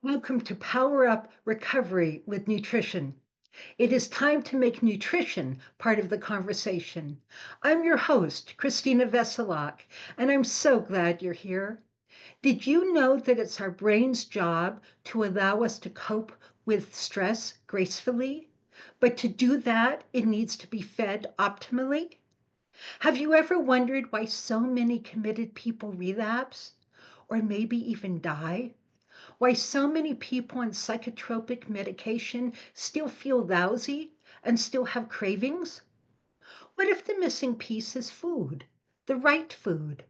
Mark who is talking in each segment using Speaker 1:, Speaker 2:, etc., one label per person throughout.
Speaker 1: Welcome to Power Up Recovery with Nutrition. It is time to make nutrition part of the conversation. I'm your host, Christina Veselak, and I'm so glad you're here. Did you know that it's our brain's job to allow us to cope with stress gracefully? But to do that, it needs to be fed optimally. Have you ever wondered why so many committed people relapse or maybe even die? Why so many people on psychotropic medication still feel lousy and still have cravings? What if the missing piece is food, the right food?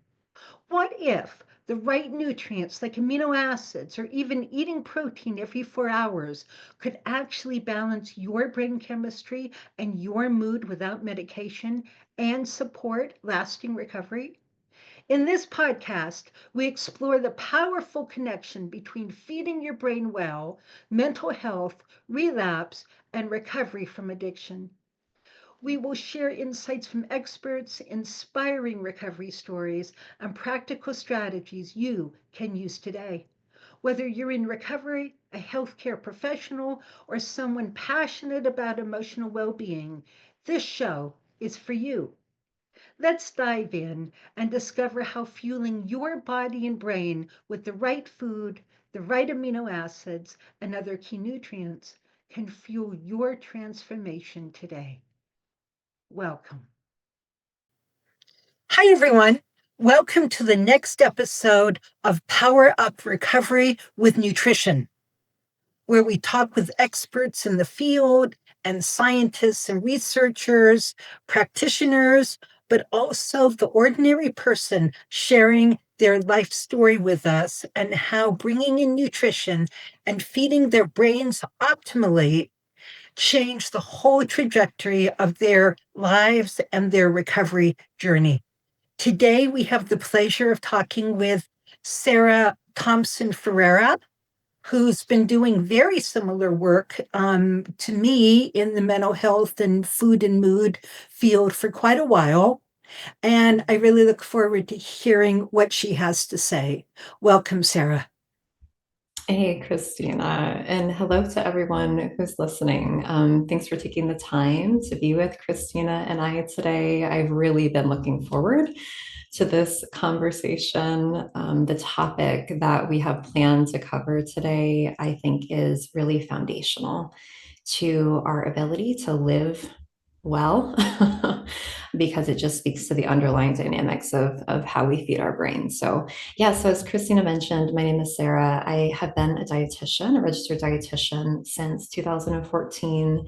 Speaker 1: What if the right nutrients like amino acids or even eating protein every 4 hours could actually balance your brain chemistry and your mood without medication and support lasting recovery? In this podcast, we explore the powerful connection between feeding your brain well, mental health, relapse, and recovery from addiction. We will share insights from experts, inspiring recovery stories, and practical strategies you can use today. Whether you're in recovery, a healthcare professional, or someone passionate about emotional well being, this show is for you. Let's dive in and discover how fueling your body and brain with the right food, the right amino acids, and other key nutrients can fuel your transformation today. Welcome. Hi, everyone. Welcome to the next episode of Power Up Recovery with Nutrition, where we talk with experts in the field and scientists and researchers, practitioners, but also the ordinary person sharing their life story with us and how bringing in nutrition and feeding their brains optimally change the whole trajectory of their lives and their recovery journey. Today, we have the pleasure of talking with Sarah Thomsen Ferreira, who's been doing very similar work to me in the mental health and food and mood field for quite a while. And I really look forward to hearing what she has to say. Welcome, Sarah.
Speaker 2: Hey, Christina, and hello to everyone who's listening. Thanks for taking the time to be with Christina and I today. I've really been looking forward to this conversation. The topic that we have planned to cover today, I think, is really foundational to our ability to live well because it just speaks to the underlying dynamics of how we feed our brain. So yeah, so as Christina mentioned, my name is Sarah. I have been a dietitian, a registered dietitian since 2014.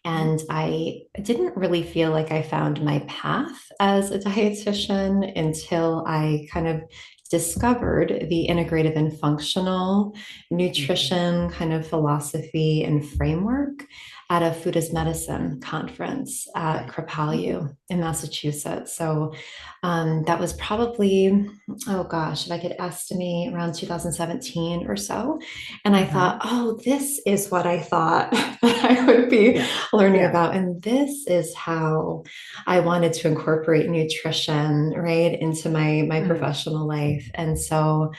Speaker 2: And I didn't really feel like I found my path as a dietitian until I kind of discovered the integrative and functional nutrition kind of philosophy and framework at a food as medicine conference at Krapalu in Massachusetts. So that was probably, oh gosh, if I could estimate around 2017 or so. And I thought, oh, this is what I thought that I would be learning about. And this is how I wanted to incorporate nutrition, right, into my professional life. And so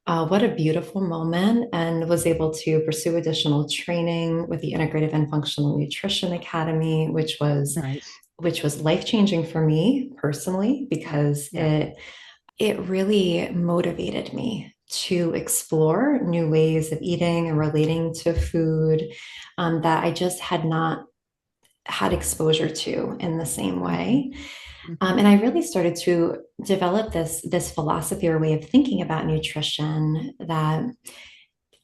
Speaker 2: what a beautiful moment, and was able to pursue additional training with the Integrative and Functional Nutrition Academy, which was life-changing for me personally because it really motivated me to explore new ways of eating and relating to food that I just had not had exposure to in the same way. And I really started to develop this philosophy or way of thinking about nutrition that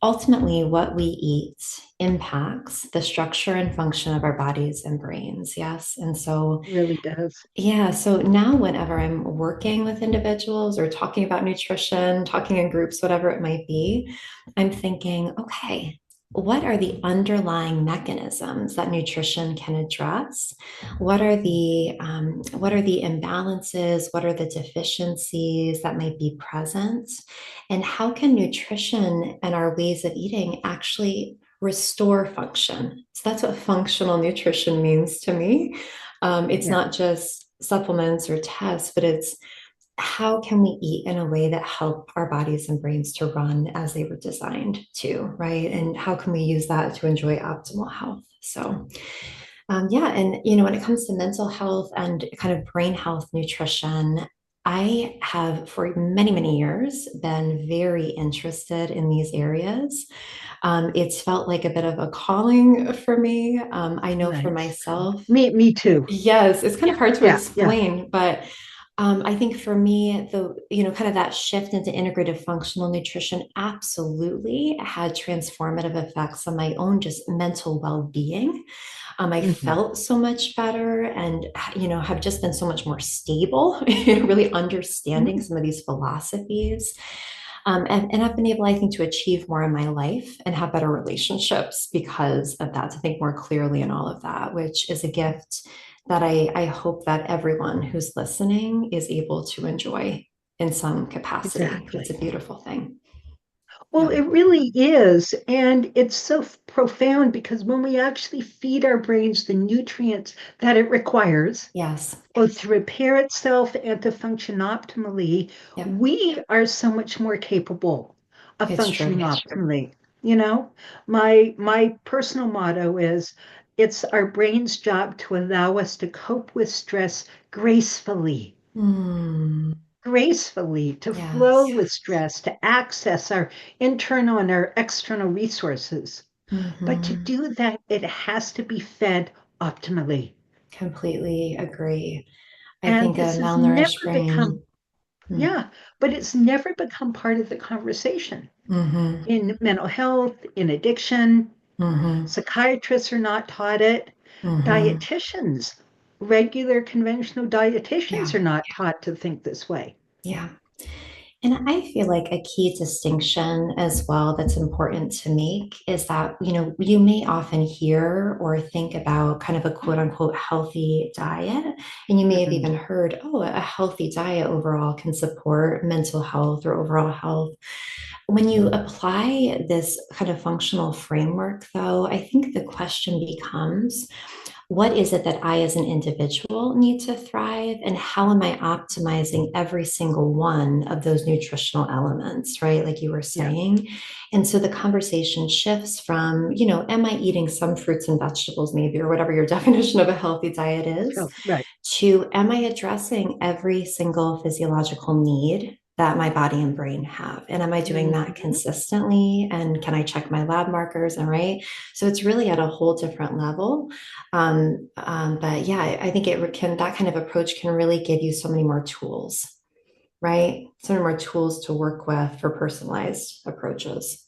Speaker 2: ultimately what we eat impacts the structure and function of our bodies and brains. Yes. And so
Speaker 1: It really does.
Speaker 2: yeah. So now, whenever I'm working with individuals or talking about nutrition, talking in groups, whatever it might be, I'm thinking, okay, what are the underlying mechanisms that nutrition can address? What are the imbalances? What are the deficiencies that might be present? And how can nutrition and our ways of eating actually restore function? So that's what functional nutrition means to me. It's not just supplements or tests, but it's how can we eat in a way that help our bodies and brains to run as they were designed to, right? And how can we use that to enjoy optimal health? So, yeah, and when it comes to mental health and kind of brain health nutrition, I have for many, many years been very interested in these areas. It's felt like a bit of a calling for me. I know for
Speaker 1: Nice.
Speaker 2: myself,
Speaker 1: Me too.
Speaker 2: yes, it's kind
Speaker 1: Yeah,
Speaker 2: of hard to
Speaker 1: yeah, yeah.
Speaker 2: explain, but I think for me, kind of that shift into integrative functional nutrition absolutely had transformative effects on my own just mental well-being. I
Speaker 1: Hmm.
Speaker 2: felt so much better and, have just been so much more stable, really understanding
Speaker 1: Hmm.
Speaker 2: some of these philosophies. And I've been able, I think, to achieve more in my life and have better relationships because of that, to think more clearly and all of that, which is a gift that I hope that everyone who's listening is able to enjoy in some capacity. It's
Speaker 1: Exactly.
Speaker 2: a beautiful thing.
Speaker 1: Well,
Speaker 2: Yeah.
Speaker 1: it really is. And it's so profound because when we actually feed our brains the nutrients that it requires,
Speaker 2: Yes.
Speaker 1: both to repair itself and to function optimally,
Speaker 2: Yep.
Speaker 1: we are so much more capable of
Speaker 2: It's true.
Speaker 1: functioning optimally. You know, my personal motto is it's our brain's job to allow us to cope with stress gracefully,
Speaker 2: Mm,
Speaker 1: gracefully, to flow
Speaker 2: yes.
Speaker 1: with stress, to access our internal and our external resources. But to
Speaker 2: Hmm.
Speaker 1: do that, it has to be fed optimally.
Speaker 2: Completely agree. I
Speaker 1: And
Speaker 2: think a
Speaker 1: this has never
Speaker 2: malnourished brain.
Speaker 1: become, yeah, but it's never become part of the conversation
Speaker 2: Mm-hmm.
Speaker 1: in mental health, in addiction.
Speaker 2: Mm-hmm.
Speaker 1: Psychiatrists are not taught it.
Speaker 2: Mm-hmm.
Speaker 1: Dietitians, regular conventional dietitians
Speaker 2: Yeah.
Speaker 1: are not taught to think this way.
Speaker 2: Yeah. And I feel like a key distinction as well that's important to make is that, you may often hear or think about kind of a quote unquote healthy diet. And you may have
Speaker 1: Mhm.
Speaker 2: even heard, oh, a healthy diet overall can support mental health or overall health. When you apply this kind of functional framework, though, I think the question becomes, what is it that I, as an individual, need to thrive? And how am I optimizing every single one of those nutritional elements, right? Like you were
Speaker 1: Yeah,
Speaker 2: saying. And so the conversation shifts from, am I eating some fruits and vegetables, maybe, or whatever your definition of a healthy diet is,
Speaker 1: so right.
Speaker 2: to am I addressing every single physiological need that my body and brain have? And am I doing that
Speaker 1: Mhm.
Speaker 2: consistently? And can I check my lab markers? And right. So it's really at a whole different level. But yeah, I think that kind of approach can really give you so many more tools, right? So many more tools to work with for personalized approaches.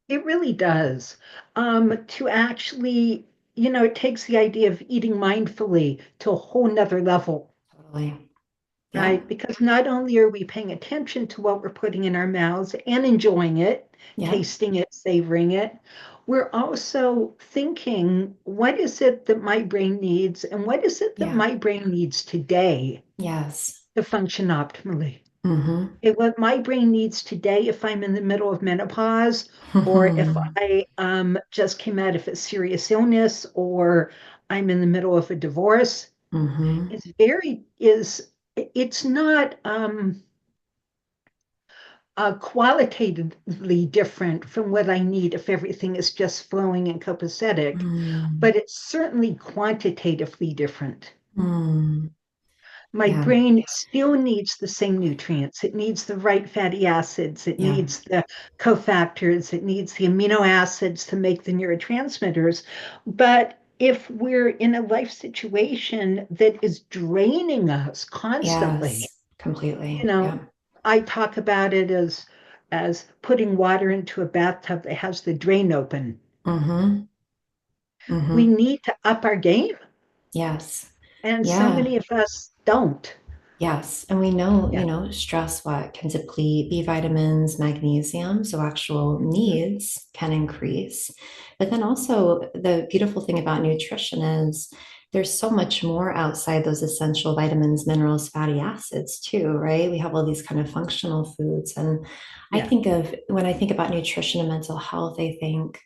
Speaker 1: It really does. To actually, it takes the idea of eating mindfully to a whole nother level,
Speaker 2: Totally. Yeah.
Speaker 1: right? Because not only are we paying attention to what we're putting in our mouths and enjoying it,
Speaker 2: Yeah.
Speaker 1: tasting it, savoring it, we're also thinking, what is it that my brain needs, and what is it that
Speaker 2: Yeah.
Speaker 1: my brain needs today
Speaker 2: Yes.
Speaker 1: to function optimally?
Speaker 2: Mm-hmm.
Speaker 1: What my brain needs today, if I'm in the middle of menopause, or if I just came out of a serious illness, or I'm in the middle of a divorce,
Speaker 2: Mm-hmm.
Speaker 1: is it's not qualitatively different from what I need if everything is just flowing and copacetic,
Speaker 2: Mm.
Speaker 1: but it's certainly quantitatively different.
Speaker 2: Mm.
Speaker 1: My
Speaker 2: Yeah.
Speaker 1: brain still needs the same nutrients. It needs the right fatty acids. It
Speaker 2: Yeah.
Speaker 1: needs the cofactors. It needs the amino acids to make the neurotransmitters. But if we're in a life situation that is draining us constantly,
Speaker 2: Yes. Completely.
Speaker 1: you know,
Speaker 2: Yeah.
Speaker 1: I talk about it as putting water into a bathtub that has the drain open.
Speaker 2: Mm-hmm.
Speaker 1: We
Speaker 2: Mm-hmm.
Speaker 1: need to up our game,
Speaker 2: Yes.
Speaker 1: and so
Speaker 2: Yeah.
Speaker 1: many of us don't.
Speaker 2: Yes. And we know,
Speaker 1: Yeah.
Speaker 2: stress what can deplete B vitamins, magnesium, so actual
Speaker 1: Mhm.
Speaker 2: needs can increase. But then also the beautiful thing about nutrition is there's so much more outside those essential vitamins, minerals, fatty acids too, right? We have all these kind of functional foods. And
Speaker 1: Yeah.
Speaker 2: when I think about nutrition and mental health, I think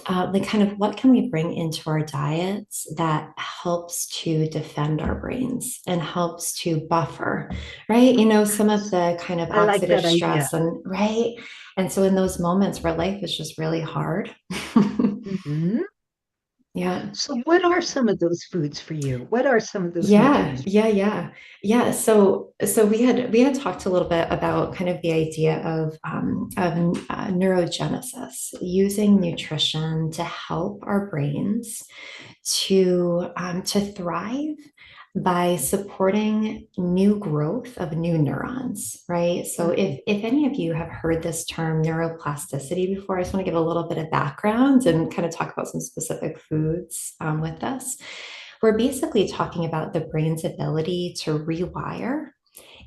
Speaker 2: like kind of what can we bring into our diets that helps to defend our brains and helps to buffer, right? Some of the kind of
Speaker 1: I like
Speaker 2: oxidative
Speaker 1: that idea.
Speaker 2: stress and right. And so in those moments where life is just really hard,
Speaker 1: Mhm.
Speaker 2: yeah.
Speaker 1: So, what are some of those foods for you? What are some of those
Speaker 2: Yeah,
Speaker 1: nutrients?
Speaker 2: yeah, yeah, yeah. So we had talked a little bit about kind of the idea of neurogenesis, using nutrition to help our brains to thrive by supporting new growth of new neurons, right? So
Speaker 1: Mhm.
Speaker 2: if any of you have heard this term neuroplasticity before, I just want to give a little bit of background and kind of talk about some specific foods with this. We're basically talking about the brain's ability to rewire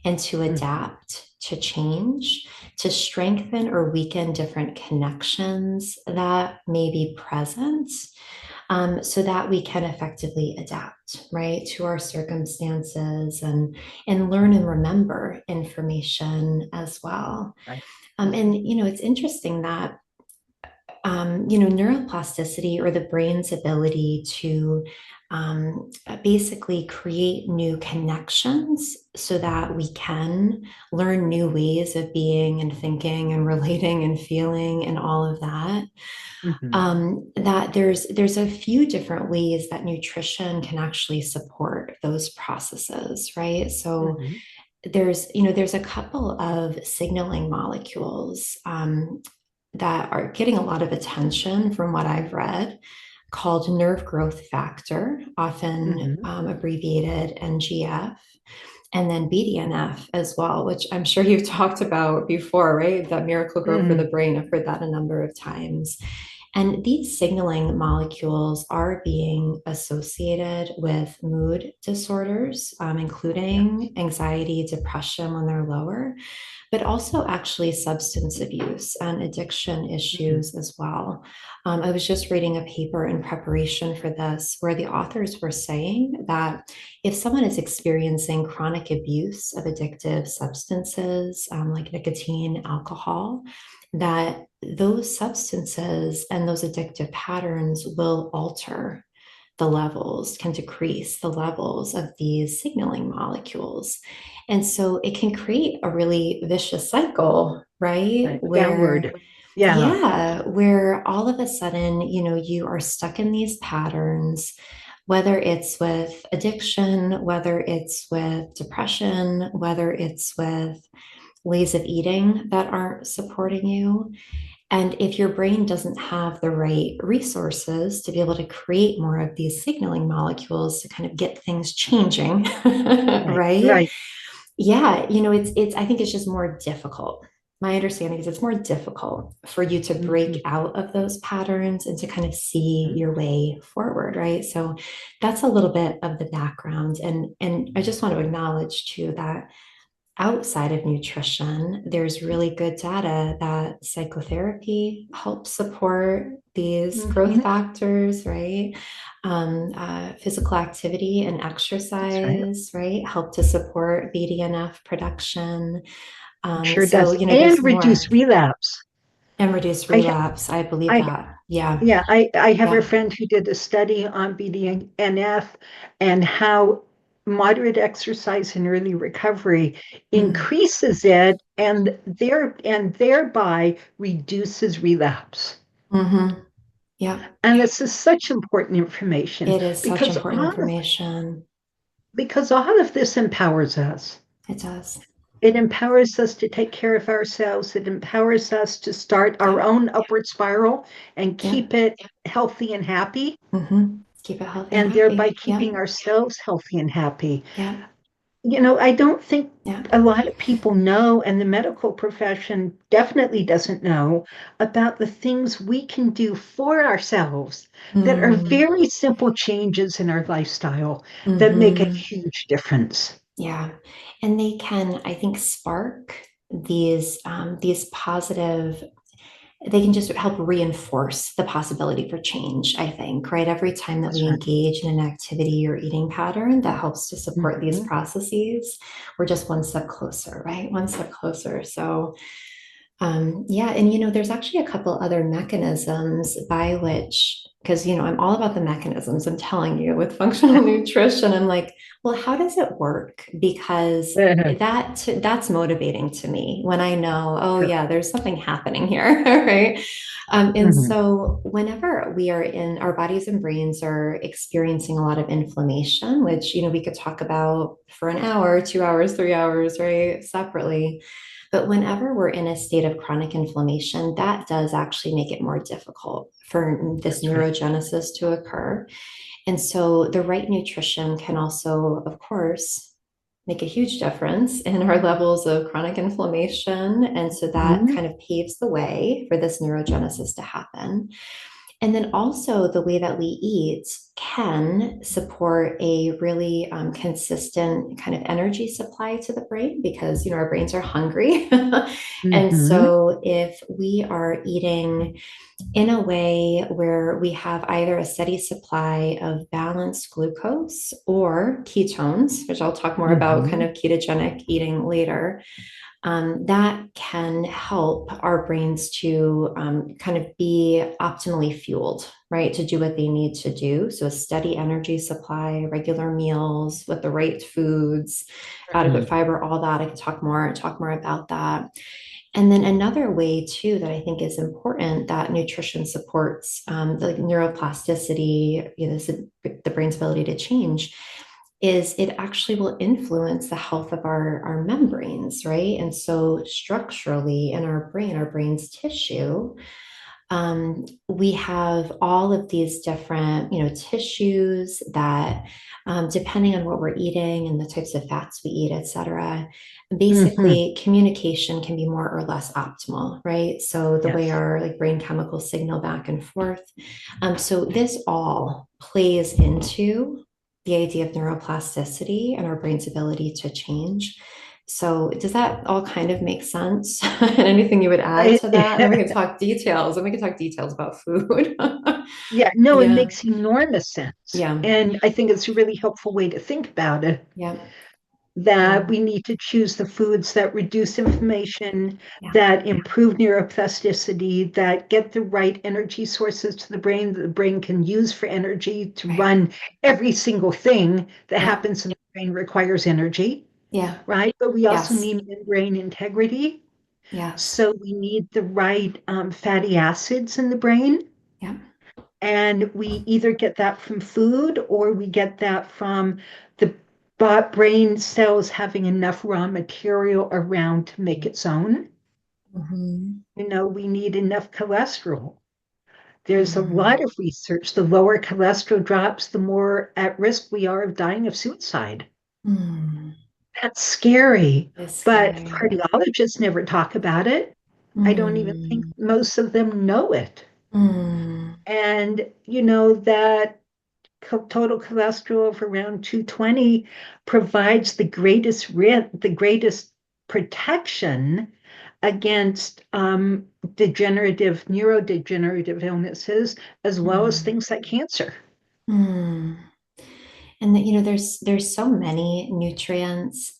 Speaker 2: and to
Speaker 1: Mhm.
Speaker 2: adapt, to change, to strengthen or weaken different connections that may be present, so that we can effectively adapt, right, to our circumstances and learn and remember information as well.
Speaker 1: Right.
Speaker 2: And it's interesting that neuroplasticity, or the brain's ability to basically create new connections so that we can learn new ways of being and thinking and relating and feeling and all of that.
Speaker 1: Mhm.
Speaker 2: That there's a few different ways that nutrition can actually support those processes, right? So
Speaker 1: Mhm.
Speaker 2: there's a couple of signaling molecules that are getting a lot of attention from what I've read, called nerve growth factor, often
Speaker 1: Mhm.
Speaker 2: abbreviated NGF, and then BDNF as well, which I'm sure you've talked about before, right? That miracle grow for the
Speaker 1: Mhm.
Speaker 2: brain. I've heard that a number of times. And these signaling molecules are being associated with mood disorders,
Speaker 1: Yeah.
Speaker 2: including anxiety, depression when they're lower, but also actually substance abuse and addiction
Speaker 1: Mhm.
Speaker 2: issues as well. I was just reading a paper in preparation for this where the authors were saying that if someone is experiencing chronic abuse of addictive substances, like nicotine, alcohol, that those substances and those addictive patterns will alter the levels, can decrease the levels of these signaling molecules. And so it can create a really vicious cycle, right?
Speaker 1: Right. Downward. Yeah.
Speaker 2: Where all of a sudden, you are stuck in these patterns, whether it's with addiction, whether it's with depression, whether it's with ways of eating that aren't supporting you. And if your brain doesn't have the right resources to be able to create more of these signaling molecules to kind of get things changing,
Speaker 1: Right.
Speaker 2: right?
Speaker 1: Right.
Speaker 2: Yeah, it's I think it's just more difficult. My understanding is it's more difficult for you to break
Speaker 1: Mhm.
Speaker 2: out of those patterns and to kind of see
Speaker 1: Mhm.
Speaker 2: your way forward, right? So that's a little bit of the background. And I just want to acknowledge too that outside of nutrition, there's really good data that psychotherapy helps support these growth
Speaker 1: Mhm.
Speaker 2: factors, right? Physical activity and
Speaker 1: That's right.
Speaker 2: exercise, right, help to support BDNF production.
Speaker 1: It sure
Speaker 2: So,
Speaker 1: does. And
Speaker 2: there's
Speaker 1: reduce
Speaker 2: more.
Speaker 1: relapse.
Speaker 2: And reduce
Speaker 1: I,
Speaker 2: relapse. I believe
Speaker 1: I,
Speaker 2: that. Yeah.
Speaker 1: yeah, I have a
Speaker 2: Yeah.
Speaker 1: friend who did a study on BDNF and how moderate exercise and early recovery
Speaker 2: Mm,
Speaker 1: increases it and thereby reduces relapse.
Speaker 2: mm-hmm. Yeah.
Speaker 1: And this is such important information
Speaker 2: It is such
Speaker 1: because
Speaker 2: important information.
Speaker 1: all of this empowers us.
Speaker 2: It does.
Speaker 1: It empowers us to take care of ourselves. It empowers us to start our
Speaker 2: Yep.
Speaker 1: own upward spiral and
Speaker 2: Yep.
Speaker 1: keep it healthy and happy,
Speaker 2: Mm-hmm. Keep it healthy and
Speaker 1: and thereby
Speaker 2: happy. Yep.
Speaker 1: keeping ourselves healthy and happy.
Speaker 2: Yep.
Speaker 1: I don't think
Speaker 2: Yep.
Speaker 1: a lot of people know, and the medical profession definitely doesn't know about the things we can do for ourselves that are
Speaker 2: Mm,
Speaker 1: very simple changes in our lifestyle that make a
Speaker 2: mm-hmm.
Speaker 1: huge difference.
Speaker 2: Yeah. And they can, I think, spark these positive, they can just help reinforce the possibility for change, I think, right? Every time that we
Speaker 1: That's right.
Speaker 2: engage in an activity or eating pattern that helps to support these
Speaker 1: Mhm.
Speaker 2: processes, we're just one step closer, right? One step closer. So Yeah, and there's actually a couple other mechanisms by which, because I'm all about the mechanisms. I'm telling you, with functional nutrition, I'm like, well, how does it work? Because
Speaker 1: Uh-huh.
Speaker 2: that's motivating to me when I know, oh
Speaker 1: Sure.
Speaker 2: yeah, there's something happening here, right? And
Speaker 1: Mhm.
Speaker 2: so whenever we are in our bodies and brains are experiencing a lot of inflammation, which we could talk about for an hour, 2 hours, 3 hours, right, separately. But whenever we're in a state of chronic inflammation, that does actually make it more difficult for this
Speaker 1: That's right.
Speaker 2: neurogenesis to occur. And so the right nutrition can also, of course, make a huge difference in our levels of chronic inflammation. And so that
Speaker 1: Mhm.
Speaker 2: kind of paves the way for this neurogenesis to happen. And then also the way that we eat can support a really consistent kind of energy supply to the brain because, our brains are hungry. And
Speaker 1: Mhm.
Speaker 2: so if we are eating in a way where we have either a steady supply of balanced glucose or ketones, which I'll talk more about kind
Speaker 1: Mhm.
Speaker 2: of ketogenic eating later, that can help our brains to kind of be optimally fueled, right? To do what they need to do. So, a steady energy supply, regular meals with the right foods, adequate
Speaker 1: Mhm.
Speaker 2: fiber, all that. I can talk more about that. And then another way too that I think is important that nutrition supports the neuroplasticity, the brain's ability to change, is it actually will influence the health of our membranes, right? And so structurally in our brain's tissue, we have all of these different, tissues that, depending on what we're eating and the types of fats we eat, et cetera,
Speaker 1: Mhm.
Speaker 2: basically communication can be more or less optimal, right? So the way
Speaker 1: Yes.
Speaker 2: our like brain chemicals signal back and forth. So this all plays into the idea of neuroplasticity and our brain's ability to change. So does that all kind of make sense? And anything you would add to that? And then we can talk details and we can talk details about food.
Speaker 1: Yeah, no, it
Speaker 2: Yeah.
Speaker 1: makes enormous sense.
Speaker 2: Yeah.
Speaker 1: And I think it's a really helpful way to think about it,
Speaker 2: Yeah.
Speaker 1: that
Speaker 2: Yeah.
Speaker 1: we need to choose the foods that reduce inflammation,
Speaker 2: Yeah.
Speaker 1: that improve neuroplasticity, that get the right energy sources to the brain that the brain can use for energy to
Speaker 2: Right.
Speaker 1: run every single thing that
Speaker 2: Yeah.
Speaker 1: happens in the brain requires energy,
Speaker 2: Yeah.
Speaker 1: right? But we also
Speaker 2: Yes.
Speaker 1: need membrane integrity.
Speaker 2: Yes.
Speaker 1: So we need the right fatty acids in the brain.
Speaker 2: Yeah.
Speaker 1: And we either get that from food or we get that from the brain cells having enough raw material around to make its own.
Speaker 2: Mhm.
Speaker 1: We need enough cholesterol. There's a lot
Speaker 2: Mm.
Speaker 1: of research. The lower cholesterol drops, the more at risk we are of dying of suicide.
Speaker 2: Mm.
Speaker 1: That's scary,
Speaker 2: It's
Speaker 1: but
Speaker 2: scary.
Speaker 1: cardiologists never talk about it. I don't even think
Speaker 2: Mm.
Speaker 1: most of them know it.
Speaker 2: Mm.
Speaker 1: And that total cholesterol of around 220 provides the greatest protection against neurodegenerative illnesses, as well as
Speaker 2: Mm.
Speaker 1: things like cancer.
Speaker 2: Mm. And that, there's so many nutrients.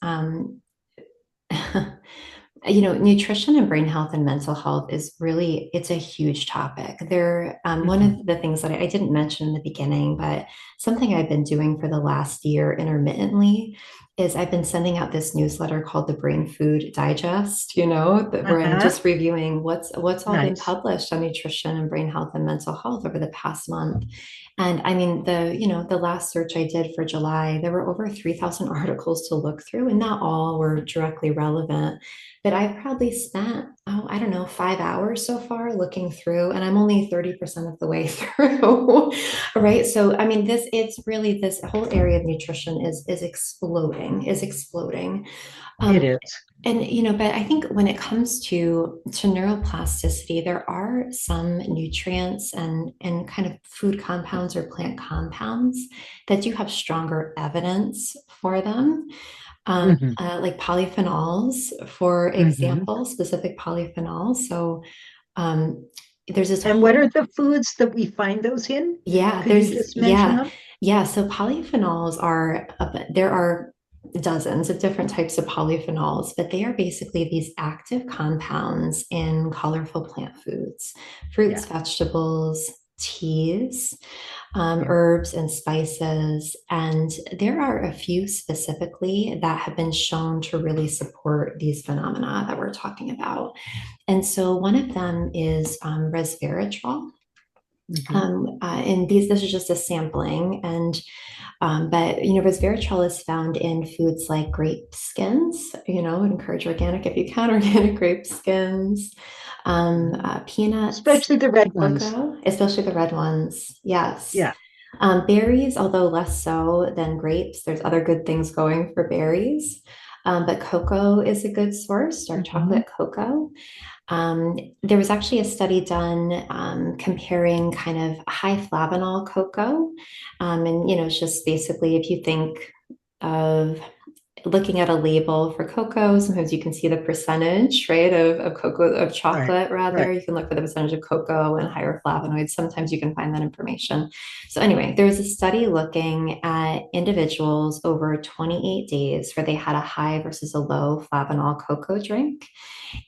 Speaker 2: Nutrition and brain health and mental health is really, it's a huge topic. One
Speaker 1: Mhm.
Speaker 2: of the things that I didn't mention in the beginning, but something I've been doing for the last year intermittently is I've been sending out this newsletter called the Brain Food Digest, where I'm
Speaker 1: Uh-huh.
Speaker 2: just reviewing what's all been
Speaker 1: Nice.
Speaker 2: published on nutrition and brain health and mental health over the past month. And I mean, the last search I did for July, there were over 3,000 articles to look through, and not all were directly relevant. But I've probably spent, oh, I don't know, 5 hours so far looking through, and I'm only 30% of the way through. Right. So, I mean, it's really this whole area of nutrition is exploding.
Speaker 1: It
Speaker 2: Um,
Speaker 1: is.
Speaker 2: and but I think when it comes to neuroplasticity, there are some nutrients and kind of food compounds or plant compounds that do have stronger evidence for them,
Speaker 1: Hmm.
Speaker 2: like polyphenols, for
Speaker 1: Hmm.
Speaker 2: example, specific polyphenols. So um, there's this
Speaker 1: And what
Speaker 2: whole,
Speaker 1: are the foods that we find those in?
Speaker 2: yeah,
Speaker 1: Could you just mention them?
Speaker 2: yeah. So polyphenols are, there are dozens of different types of polyphenols, but they are basically these active compounds in colorful plant foods, fruits,
Speaker 1: Yeah.
Speaker 2: vegetables, teas,
Speaker 1: Yeah.
Speaker 2: herbs, and spices. And there are a few specifically that have been shown to really support these phenomena that we're talking about. And so one of them is resveratrol.
Speaker 1: Hmm.
Speaker 2: And this is just a sampling, and but resveratrol is found in foods like grape skins. Encourage organic if you can, organic grape skins, peanuts,
Speaker 1: Especially the red ones.
Speaker 2: cocoa, especially the red ones. Yes.
Speaker 1: Yeah.
Speaker 2: Berries, although less so than grapes, there's other good things going for berries. But cocoa is a good source, dark
Speaker 1: Hmm.
Speaker 2: chocolate cocoa. There was actually a study done comparing kind of high flavanol cocoa. And it's just basically if you think of looking at a label for cocoa, sometimes you can see the percentage, right, of cocoa, of
Speaker 1: Right.
Speaker 2: chocolate rather.
Speaker 1: Right.
Speaker 2: You can look for the percentage of cocoa and higher flavonoids. Sometimes you can find that information. So anyway, there was a study looking at individuals over 28 days where they had a high versus a low flavanol cocoa drink.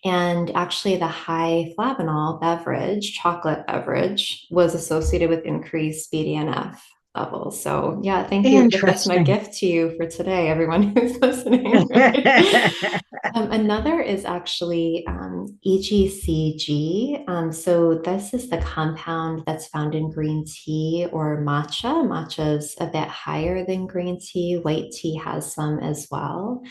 Speaker 2: And actually, the high flavanol beverage, chocolate beverage, was associated with increased BDNF levels. So, yeah, thank you. That's my
Speaker 1: Interesting.
Speaker 2: gift to you for today, everyone who's listening. Right? Another is actually EGCG. So, this is the compound that's found in green tea or matcha. Matcha is a bit higher than green tea. White tea has some as well.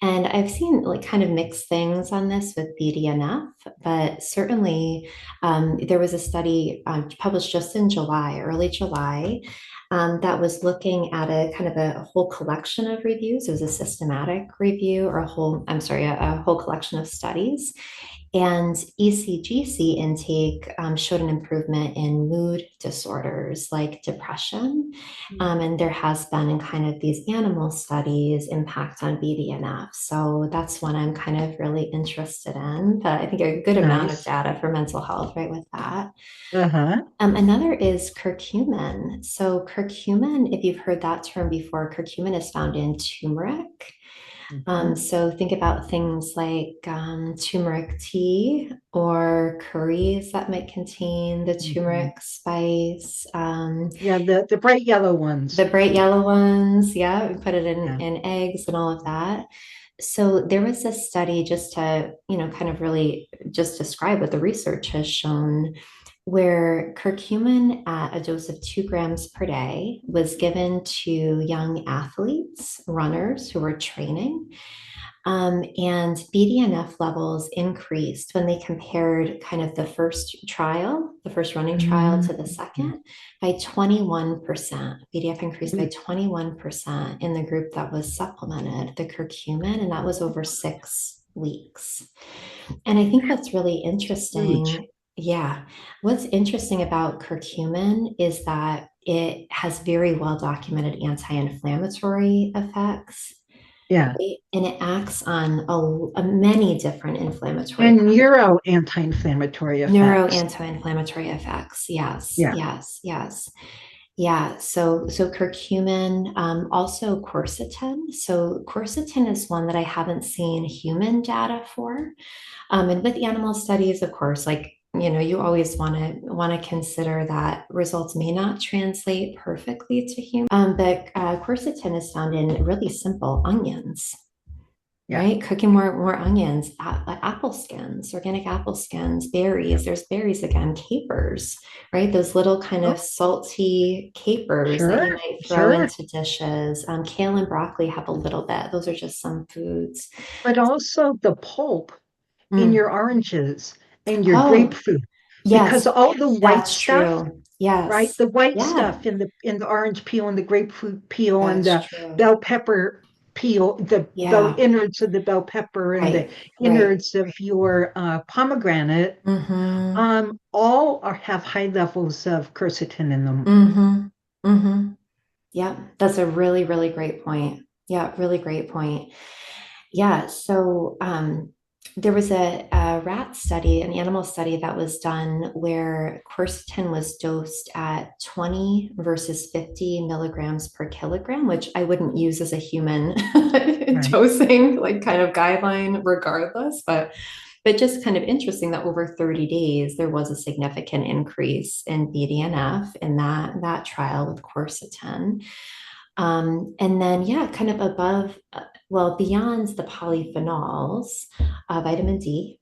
Speaker 2: And I've seen like kind of mixed things on this with BDNF, but certainly there was a study published just in July, early July, that was looking at a kind of a whole collection of reviews. It was a systematic review or a whole collection of studies. And ECGC intake showed an improvement in mood disorders like depression. And there has been in kind of these animal studies impact on BDNF. So that's one I'm kind of really interested in. But I think a good amount of
Speaker 1: Nice.
Speaker 2: data for mental health, right, with that.
Speaker 1: Uh-huh.
Speaker 2: Another is curcumin. So curcumin, if you've heard that term before, curcumin is found in turmeric.
Speaker 1: Hmm.
Speaker 2: So think about things like turmeric tea or curries that might contain the
Speaker 1: Hmm.
Speaker 2: turmeric spice.
Speaker 1: Yeah, the bright yellow ones.
Speaker 2: The bright yellow ones, yeah, we put it
Speaker 1: Yeah.
Speaker 2: in eggs and all of that. So there was a study just to, kind of really just describe what the research has shown, where curcumin at a dose of 2 grams per day was given to young athletes, runners who were training. And BDNF levels increased when they compared kind of the first running trial to the
Speaker 1: Mhm.
Speaker 2: second by 21%. BDNF increased by 21% in the group that was supplemented, the curcumin, and that was over 6 weeks. And I think what's really
Speaker 1: Huge.
Speaker 2: interesting, yeah, what's interesting about curcumin is that it has very well documented anti-inflammatory effects,
Speaker 1: Yeah.
Speaker 2: right? And it acts on a many different inflammatory,
Speaker 1: And neuro anti-inflammatory
Speaker 2: neuro
Speaker 1: effects.
Speaker 2: anti-inflammatory effects. Yes,
Speaker 1: Yeah.
Speaker 2: yes, yes. Yeah, so curcumin, also quercetin. So quercetin is one that I haven't seen human data for. And with animal studies, of course, like you always want to consider that results may not translate perfectly to human. But quercetin is found in really simple onions,
Speaker 1: Yeah.
Speaker 2: right? Cooking more onions, apple skins, organic apple skins, berries. There's berries again, capers, right? Those little kind
Speaker 1: Oh,
Speaker 2: of salty capers that
Speaker 1: sure.
Speaker 2: you might throw
Speaker 1: Sure.
Speaker 2: into dishes. Kale and broccoli have a little bit. Those are just some foods.
Speaker 1: But also the pulp in
Speaker 2: Mm.
Speaker 1: your oranges and your
Speaker 2: Oh,
Speaker 1: grapefruit, because
Speaker 2: yes,
Speaker 1: all the white
Speaker 2: that's
Speaker 1: stuff,
Speaker 2: true.
Speaker 1: right?
Speaker 2: Yes.
Speaker 1: The white
Speaker 2: Yeah,
Speaker 1: stuff in the orange peel and the grapefruit peel and
Speaker 2: that's
Speaker 1: the
Speaker 2: true.
Speaker 1: bell pepper peel, the bell
Speaker 2: Yeah,
Speaker 1: innards of the bell pepper and the
Speaker 2: right, right.
Speaker 1: innards of your pomegranate,
Speaker 2: Mm-hmm.
Speaker 1: all have high levels of quercetin in them.
Speaker 2: Mm-hmm. Mm-hmm. Yeah, that's a really, really great point. Yeah, really great point. Yeah, so there was a rat study, an animal study that was done where quercetin was dosed at 20 versus 50 milligrams per kilogram, which I wouldn't use as a human
Speaker 1: Right.
Speaker 2: dosing, like kind of guideline regardless, but just kind of interesting that over 30 days there was a significant increase in BDNF in that trial with quercetin. And then, yeah, kind of above, well, beyond the polyphenols, vitamin D.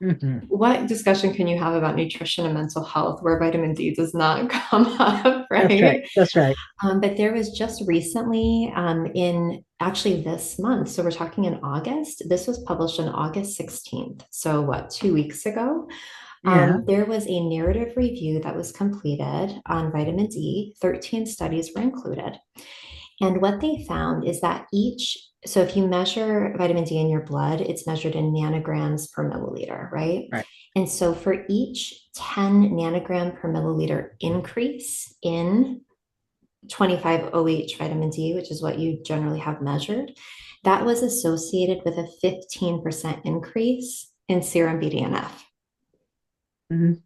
Speaker 1: Hmm.
Speaker 2: What discussion can you have about nutrition and mental health where vitamin D does not come up,
Speaker 1: That's right.
Speaker 2: right?
Speaker 1: That's right.
Speaker 2: But there was just recently, in actually this month, so we're talking in August, this was published on August 16th. So, what, 2 weeks ago?
Speaker 1: Yeah.
Speaker 2: There was a narrative review that was completed on vitamin D. 13 studies were included. And what they found is that so if you measure vitamin D in your blood, it's measured in nanograms per milliliter, right?
Speaker 1: Right.
Speaker 2: And so for each 10 nanogram per milliliter increase in 25 OH vitamin D, which is what you generally have measured, that was associated with a 15% increase in serum BDNF.
Speaker 1: Mhm.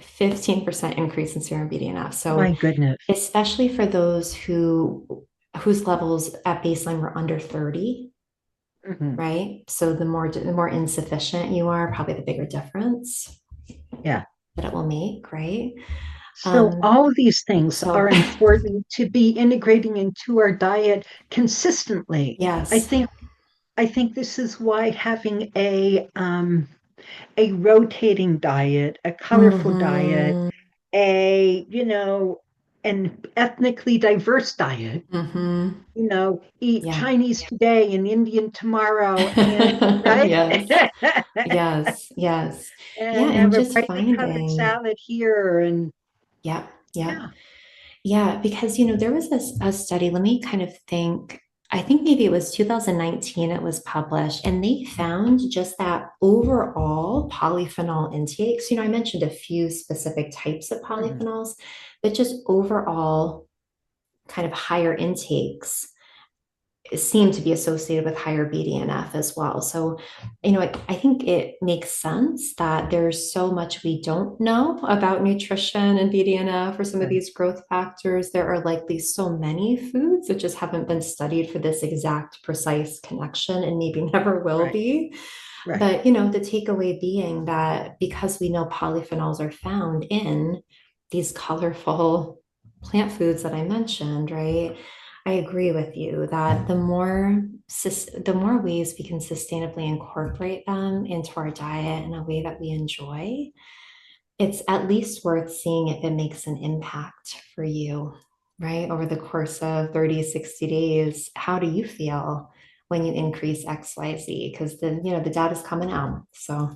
Speaker 2: 15% increase in serum BDNF. So
Speaker 1: My goodness.
Speaker 2: especially for those whose levels at baseline were under 30,
Speaker 1: Hmm.
Speaker 2: right? So the more insufficient you are, probably the bigger difference
Speaker 1: Yeah.
Speaker 2: that it will make, right?
Speaker 1: So
Speaker 2: Um,
Speaker 1: all of these things
Speaker 2: so
Speaker 1: are important to be integrating into our diet consistently. I
Speaker 2: yes.
Speaker 1: think I think this is why having a rotating diet, a colorful diet,
Speaker 2: Mm-hmm.
Speaker 1: a an ethnically diverse diet,
Speaker 2: Mm-hmm.
Speaker 1: eat
Speaker 2: Yeah.
Speaker 1: Chinese today and Indian tomorrow, and right,
Speaker 2: Yes. Yes. Yes. Yeah.
Speaker 1: and have
Speaker 2: And
Speaker 1: a
Speaker 2: just
Speaker 1: brightly colored
Speaker 2: finding,
Speaker 1: salad here, and
Speaker 2: yeah. Yeah.
Speaker 1: yeah.
Speaker 2: Yeah, because there was a study, let me kind of think. I think maybe it was 2019 it was published, and they found just that overall polyphenol intakes. I mentioned a few specific types of
Speaker 1: Mhm.
Speaker 2: polyphenols, but just overall kind of higher intakes seem to be associated with higher BDNF as well. So, I think it makes sense that there's so much we don't know about nutrition and BDNF or some of
Speaker 1: Right,
Speaker 2: these growth factors. There are likely so many foods that just haven't been studied for this exact precise connection and maybe never will
Speaker 1: right,
Speaker 2: be.
Speaker 1: right.
Speaker 2: But, the takeaway being that because we know polyphenols are found in these colorful plant foods that I mentioned, right? I agree with you that the more ways we can sustainably incorporate them into our diet in a way that we enjoy, it's at least worth seeing if it makes an impact for you, right? Over the course of 30, 60 days, how do you feel when you increase XYZ? Because the data's coming out. So,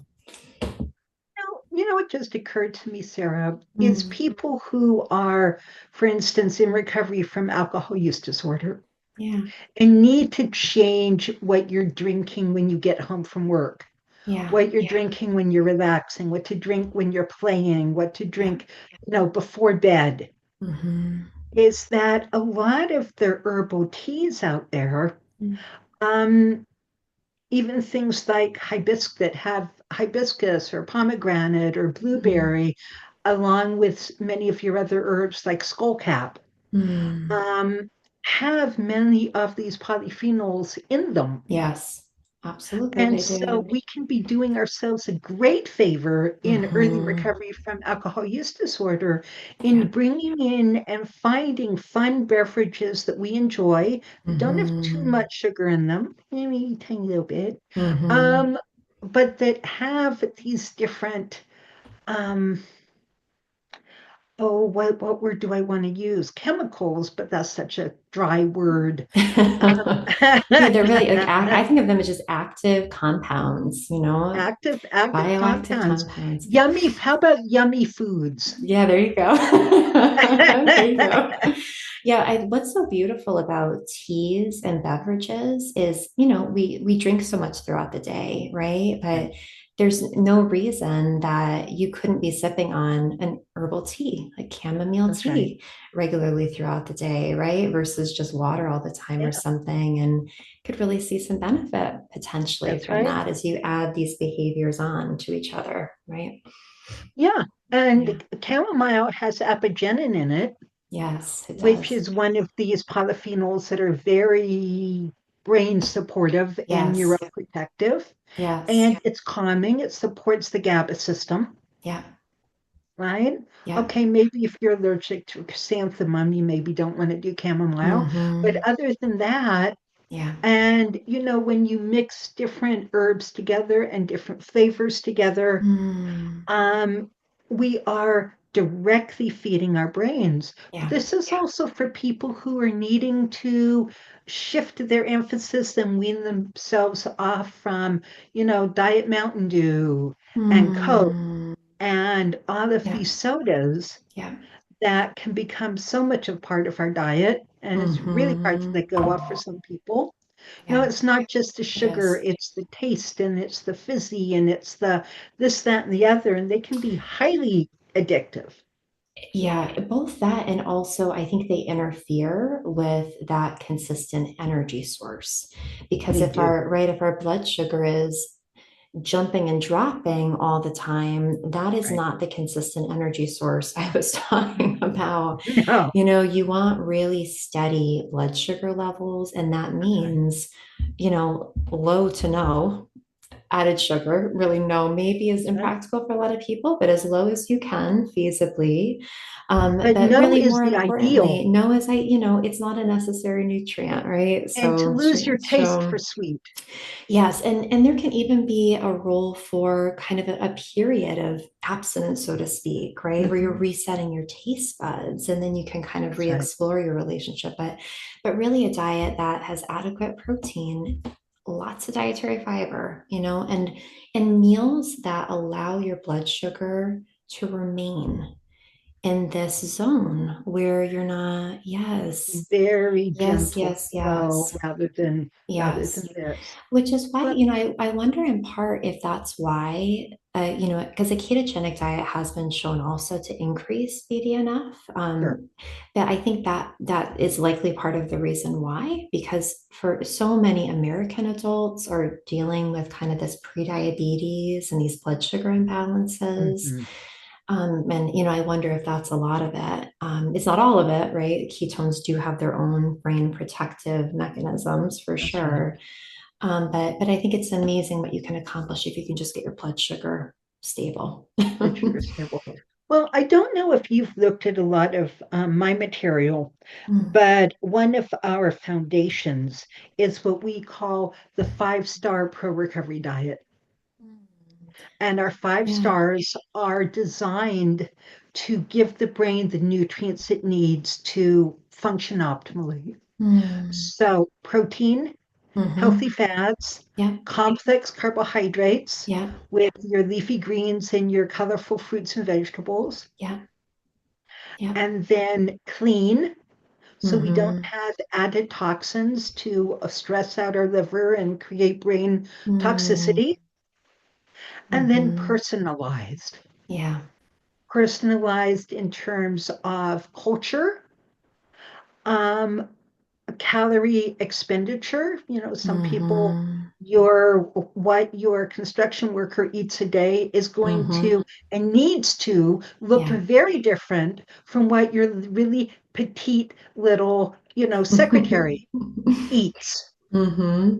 Speaker 1: What just occurred to me, Sarah, is
Speaker 2: mm,
Speaker 1: people who are, for instance, in recovery from alcohol use disorder
Speaker 2: yeah,
Speaker 1: and need to change what you're drinking when you get home from work,
Speaker 2: yeah,
Speaker 1: what you're drinking when you're relaxing, what to drink when you're playing, what to
Speaker 2: yeah.
Speaker 1: drink, before bed,
Speaker 2: Hmm.
Speaker 1: is that a lot of the herbal teas out there,
Speaker 2: Mm,
Speaker 1: um, even things like hibiscus that have hibiscus or pomegranate or
Speaker 2: mm,
Speaker 1: blueberry, along with many of your other herbs like skullcap,
Speaker 2: mm.
Speaker 1: um, have many of these polyphenols in them.
Speaker 2: Yes, absolutely,
Speaker 1: And
Speaker 2: they
Speaker 1: so
Speaker 2: do.
Speaker 1: we can be doing ourselves a great favor in early
Speaker 2: Hmm.
Speaker 1: recovery from alcohol use disorder in
Speaker 2: Yeah.
Speaker 1: bringing in and finding fun beverages that we enjoy that don't have too
Speaker 2: Hmm.
Speaker 1: much sugar in them, maybe a tiny little bit,
Speaker 2: Hmm.
Speaker 1: um, but that have these different, um, what word do I want to use? Chemicals, but that's such a dry word.
Speaker 2: Yeah, they're really like I think of them as just active compounds,
Speaker 1: Active
Speaker 2: bioactive
Speaker 1: compounds.
Speaker 2: compounds.
Speaker 1: Yummy. How about yummy foods?
Speaker 2: Yeah, there you go. There you go. Yeah, what's so beautiful about teas and beverages is, we drink so much throughout the day, right? But there's no reason that you couldn't be sipping on an herbal tea, like chamomile
Speaker 1: That's right.
Speaker 2: tea, regularly throughout the day, right? Versus just water all the time or
Speaker 1: Yeah,
Speaker 2: something. And could really see some benefit potentially
Speaker 1: that's
Speaker 2: from
Speaker 1: right.
Speaker 2: that as you add these behaviors on to each other, right?
Speaker 1: Yeah.
Speaker 2: Yeah.
Speaker 1: And chamomile has apigenin in it,
Speaker 2: Yes, it
Speaker 1: which
Speaker 2: does.
Speaker 1: is one of these polyphenols that are very brain supportive and
Speaker 2: Yes.
Speaker 1: neuroprotective.
Speaker 2: Yes.
Speaker 1: And it's calming, it supports the GABA system,
Speaker 2: Yeah.
Speaker 1: right?
Speaker 2: Yeah.
Speaker 1: Okay, maybe if you're allergic to chrysanthemum, you maybe don't want to do chamomile. But
Speaker 2: Mm-hmm.
Speaker 1: other than that,
Speaker 2: Yeah.
Speaker 1: and when you mix different herbs together and different flavors together,
Speaker 2: Mm.
Speaker 1: um, we are directly feeding our brains.
Speaker 2: Yeah.
Speaker 1: This is also for people who are needing to shift their emphasis and wean themselves off from, Diet Mountain Dew and Coke
Speaker 2: Mm.
Speaker 1: and all of
Speaker 2: Yeah.
Speaker 1: these sodas
Speaker 2: Yeah.
Speaker 1: that can become so much a part of our diet. And it's really hard to
Speaker 2: Mm-hmm.
Speaker 1: let go of for some people. No,
Speaker 2: Yeah,
Speaker 1: it's not just the
Speaker 2: it
Speaker 1: sugar,
Speaker 2: is.
Speaker 1: it's the taste and it's the fizzy and it's the this, that, and the other, and they can be highly addictive.
Speaker 2: Yeah, both that and also I think they interfere with that consistent energy source. Because
Speaker 1: They do.
Speaker 2: if our blood sugar is jumping and dropping all the time, that is
Speaker 1: Right.
Speaker 2: not the consistent energy source I was talking about.
Speaker 1: No.
Speaker 2: You want really steady blood sugar levels, and that
Speaker 1: Okay.
Speaker 2: means, low to no added sugar. Really, no maybe is
Speaker 1: Right.
Speaker 2: impractical for a lot of people, but as low as you can feasibly.
Speaker 1: But
Speaker 2: But
Speaker 1: no
Speaker 2: really,
Speaker 1: is
Speaker 2: more
Speaker 1: the ideal.
Speaker 2: importantly, it's not a necessary nutrient, right?
Speaker 1: And to
Speaker 2: So,
Speaker 1: lose your taste for sweet.
Speaker 2: yes, and there can even be a role for kind of a period of abstinence, so to speak, right? Where you're
Speaker 1: Mhm.
Speaker 2: resetting your taste buds and then you can kind of
Speaker 1: That's right.
Speaker 2: re-explore your relationship. But really a diet that has adequate protein, lots of dietary fiber, and meals that allow your blood sugar to remain in this zone where you're not, yes,
Speaker 1: Very
Speaker 2: yes,
Speaker 1: gentle
Speaker 2: yes,
Speaker 1: flow
Speaker 2: yes,
Speaker 1: rather than
Speaker 2: yes.
Speaker 1: this.
Speaker 2: Which is why,
Speaker 1: But
Speaker 2: I wonder in part if that's why, because a ketogenic diet has been shown also to increase BDNF.
Speaker 1: sure.
Speaker 2: But I think that is likely part of the reason why, because for so many American adults are dealing with kind of this prediabetes and these blood sugar imbalances.
Speaker 1: Mhm.
Speaker 2: And I wonder if that's a lot of it. It's not all of it, right? Ketones do have their own brain protective mechanisms for
Speaker 1: That's right.
Speaker 2: sure. But I think it's amazing what you can accomplish if you can just get your blood sugar stable.
Speaker 1: Blood sugar stable. Well, I don't know if you've looked at a lot of my material,
Speaker 2: Mm.
Speaker 1: but one of our foundations is what we call the 5-star pro recovery diet. And our five
Speaker 2: Yeah.
Speaker 1: stars are designed to give the brain the nutrients it needs to function optimally.
Speaker 2: Mm.
Speaker 1: So, protein, healthy
Speaker 2: Mm-hmm.
Speaker 1: fats,
Speaker 2: Yeah.
Speaker 1: complex carbohydrates
Speaker 2: Yeah.
Speaker 1: with your leafy greens and your colorful fruits and vegetables,
Speaker 2: Yeah. Yeah.
Speaker 1: and then clean. So we don't
Speaker 2: Mm-hmm.
Speaker 1: have added toxins to stress out our liver and create brain
Speaker 2: Mm.
Speaker 1: toxicity. And then
Speaker 2: Mm-hmm.
Speaker 1: personalized.
Speaker 2: Yeah.
Speaker 1: Personalized in terms of culture, um, calorie expenditure. Some people,
Speaker 2: Mm-hmm.
Speaker 1: what your construction worker eats a day is going
Speaker 2: Mm-hmm.
Speaker 1: to and needs to look
Speaker 2: Yeah.
Speaker 1: very different from what your really petite little, secretary eats.
Speaker 2: Mm-hmm.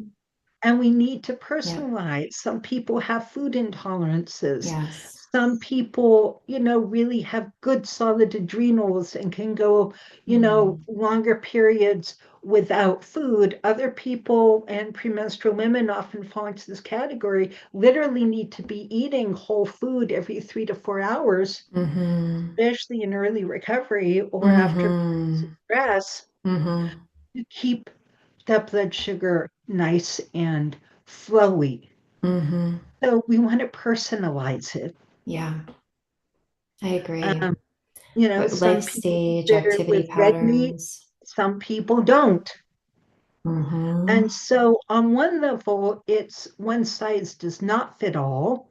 Speaker 1: And we need to
Speaker 2: Yeah.
Speaker 1: personalize. Some people have food intolerances.
Speaker 2: Yes.
Speaker 1: Some people, really have good solid adrenals and can go,
Speaker 2: Mm.
Speaker 1: longer periods without food. Other people and premenstrual women often fall into this category, literally need to be eating whole food every 3 to 4 hours,
Speaker 2: Mm-hmm.
Speaker 1: especially in early recovery or after
Speaker 2: Mm-hmm.
Speaker 1: stress,
Speaker 2: Mm-hmm.
Speaker 1: to keep that blood sugar nice and flowy.
Speaker 2: Mm-hmm.
Speaker 1: So we want to personalize it.
Speaker 2: Yeah, I agree.
Speaker 1: Um,
Speaker 2: Life
Speaker 1: some people do
Speaker 2: stage,
Speaker 1: better with
Speaker 2: activity
Speaker 1: red meat,
Speaker 2: patterns.
Speaker 1: some people don't.
Speaker 2: Mm-hmm.
Speaker 1: And so on one level, it's one size does not fit all.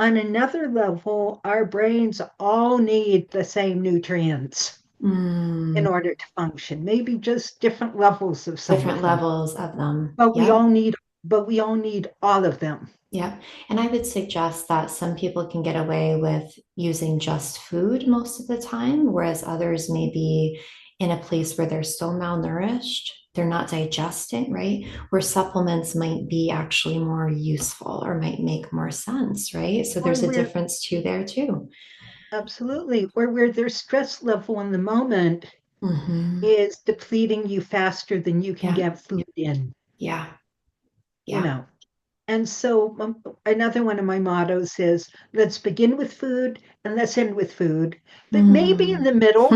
Speaker 1: on another level, our brains all need the same nutrients in
Speaker 2: Mm,
Speaker 1: order to function, maybe just different levels of some
Speaker 2: different
Speaker 1: of them,
Speaker 2: levels of them.
Speaker 1: but we
Speaker 2: Yep.
Speaker 1: all need, but we all need all of them.
Speaker 2: Yep. And I would suggest that some people can get away with using just food most of the time, whereas others may be in a place where they're still malnourished. They're not digesting, right? Where supplements might be actually more useful or might make more sense, right? So
Speaker 1: Or
Speaker 2: there's a
Speaker 1: where,
Speaker 2: difference too there too.
Speaker 1: absolutely, or where their stress level in the moment
Speaker 2: Hmm.
Speaker 1: is depleting you faster than you can
Speaker 2: Yeah.
Speaker 1: get food in,
Speaker 2: Yeah.
Speaker 1: you
Speaker 2: Yeah.
Speaker 1: know. And so another one of my mottos is let's begin with food and let's end with food. But maybe in
Speaker 2: Mm.
Speaker 1: the middle,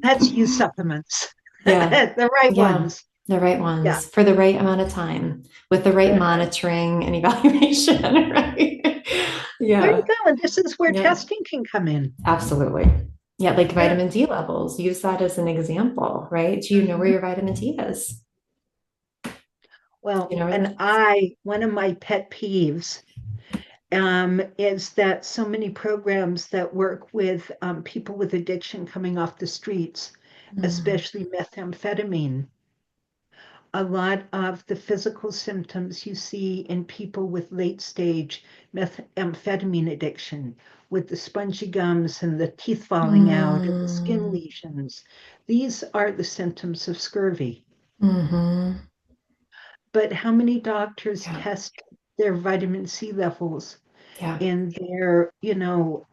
Speaker 1: let's use supplements,
Speaker 2: Yeah.
Speaker 1: the right
Speaker 2: Yeah.
Speaker 1: ones.
Speaker 2: The right
Speaker 1: Yeah,
Speaker 2: ones for the right amount of time with the right
Speaker 1: uh-huh.
Speaker 2: monitoring and evaluation, right?
Speaker 1: There you
Speaker 2: Yeah.
Speaker 1: go. And this is where
Speaker 2: Yeah.
Speaker 1: testing can come in.
Speaker 2: Absolutely. Yeah. Like
Speaker 1: Yeah.
Speaker 2: vitamin D levels, use that as an example, right? Do you know where
Speaker 1: Mhm.
Speaker 2: your vitamin D is? Do
Speaker 1: Well,
Speaker 2: you know where
Speaker 1: and
Speaker 2: that is?
Speaker 1: one of my pet peeves is that so many programs that work with people with addiction coming off the streets,
Speaker 2: Mm,
Speaker 1: especially methamphetamine, a lot of the physical symptoms you see in people with late stage methamphetamine addiction, with the spongy gums and the teeth falling out and the skin
Speaker 2: mm,
Speaker 1: lesions, these are the symptoms of scurvy.
Speaker 2: mm-hmm.
Speaker 1: But how many doctors
Speaker 2: Yeah.
Speaker 1: test their vitamin C levels
Speaker 2: Yeah.
Speaker 1: in their,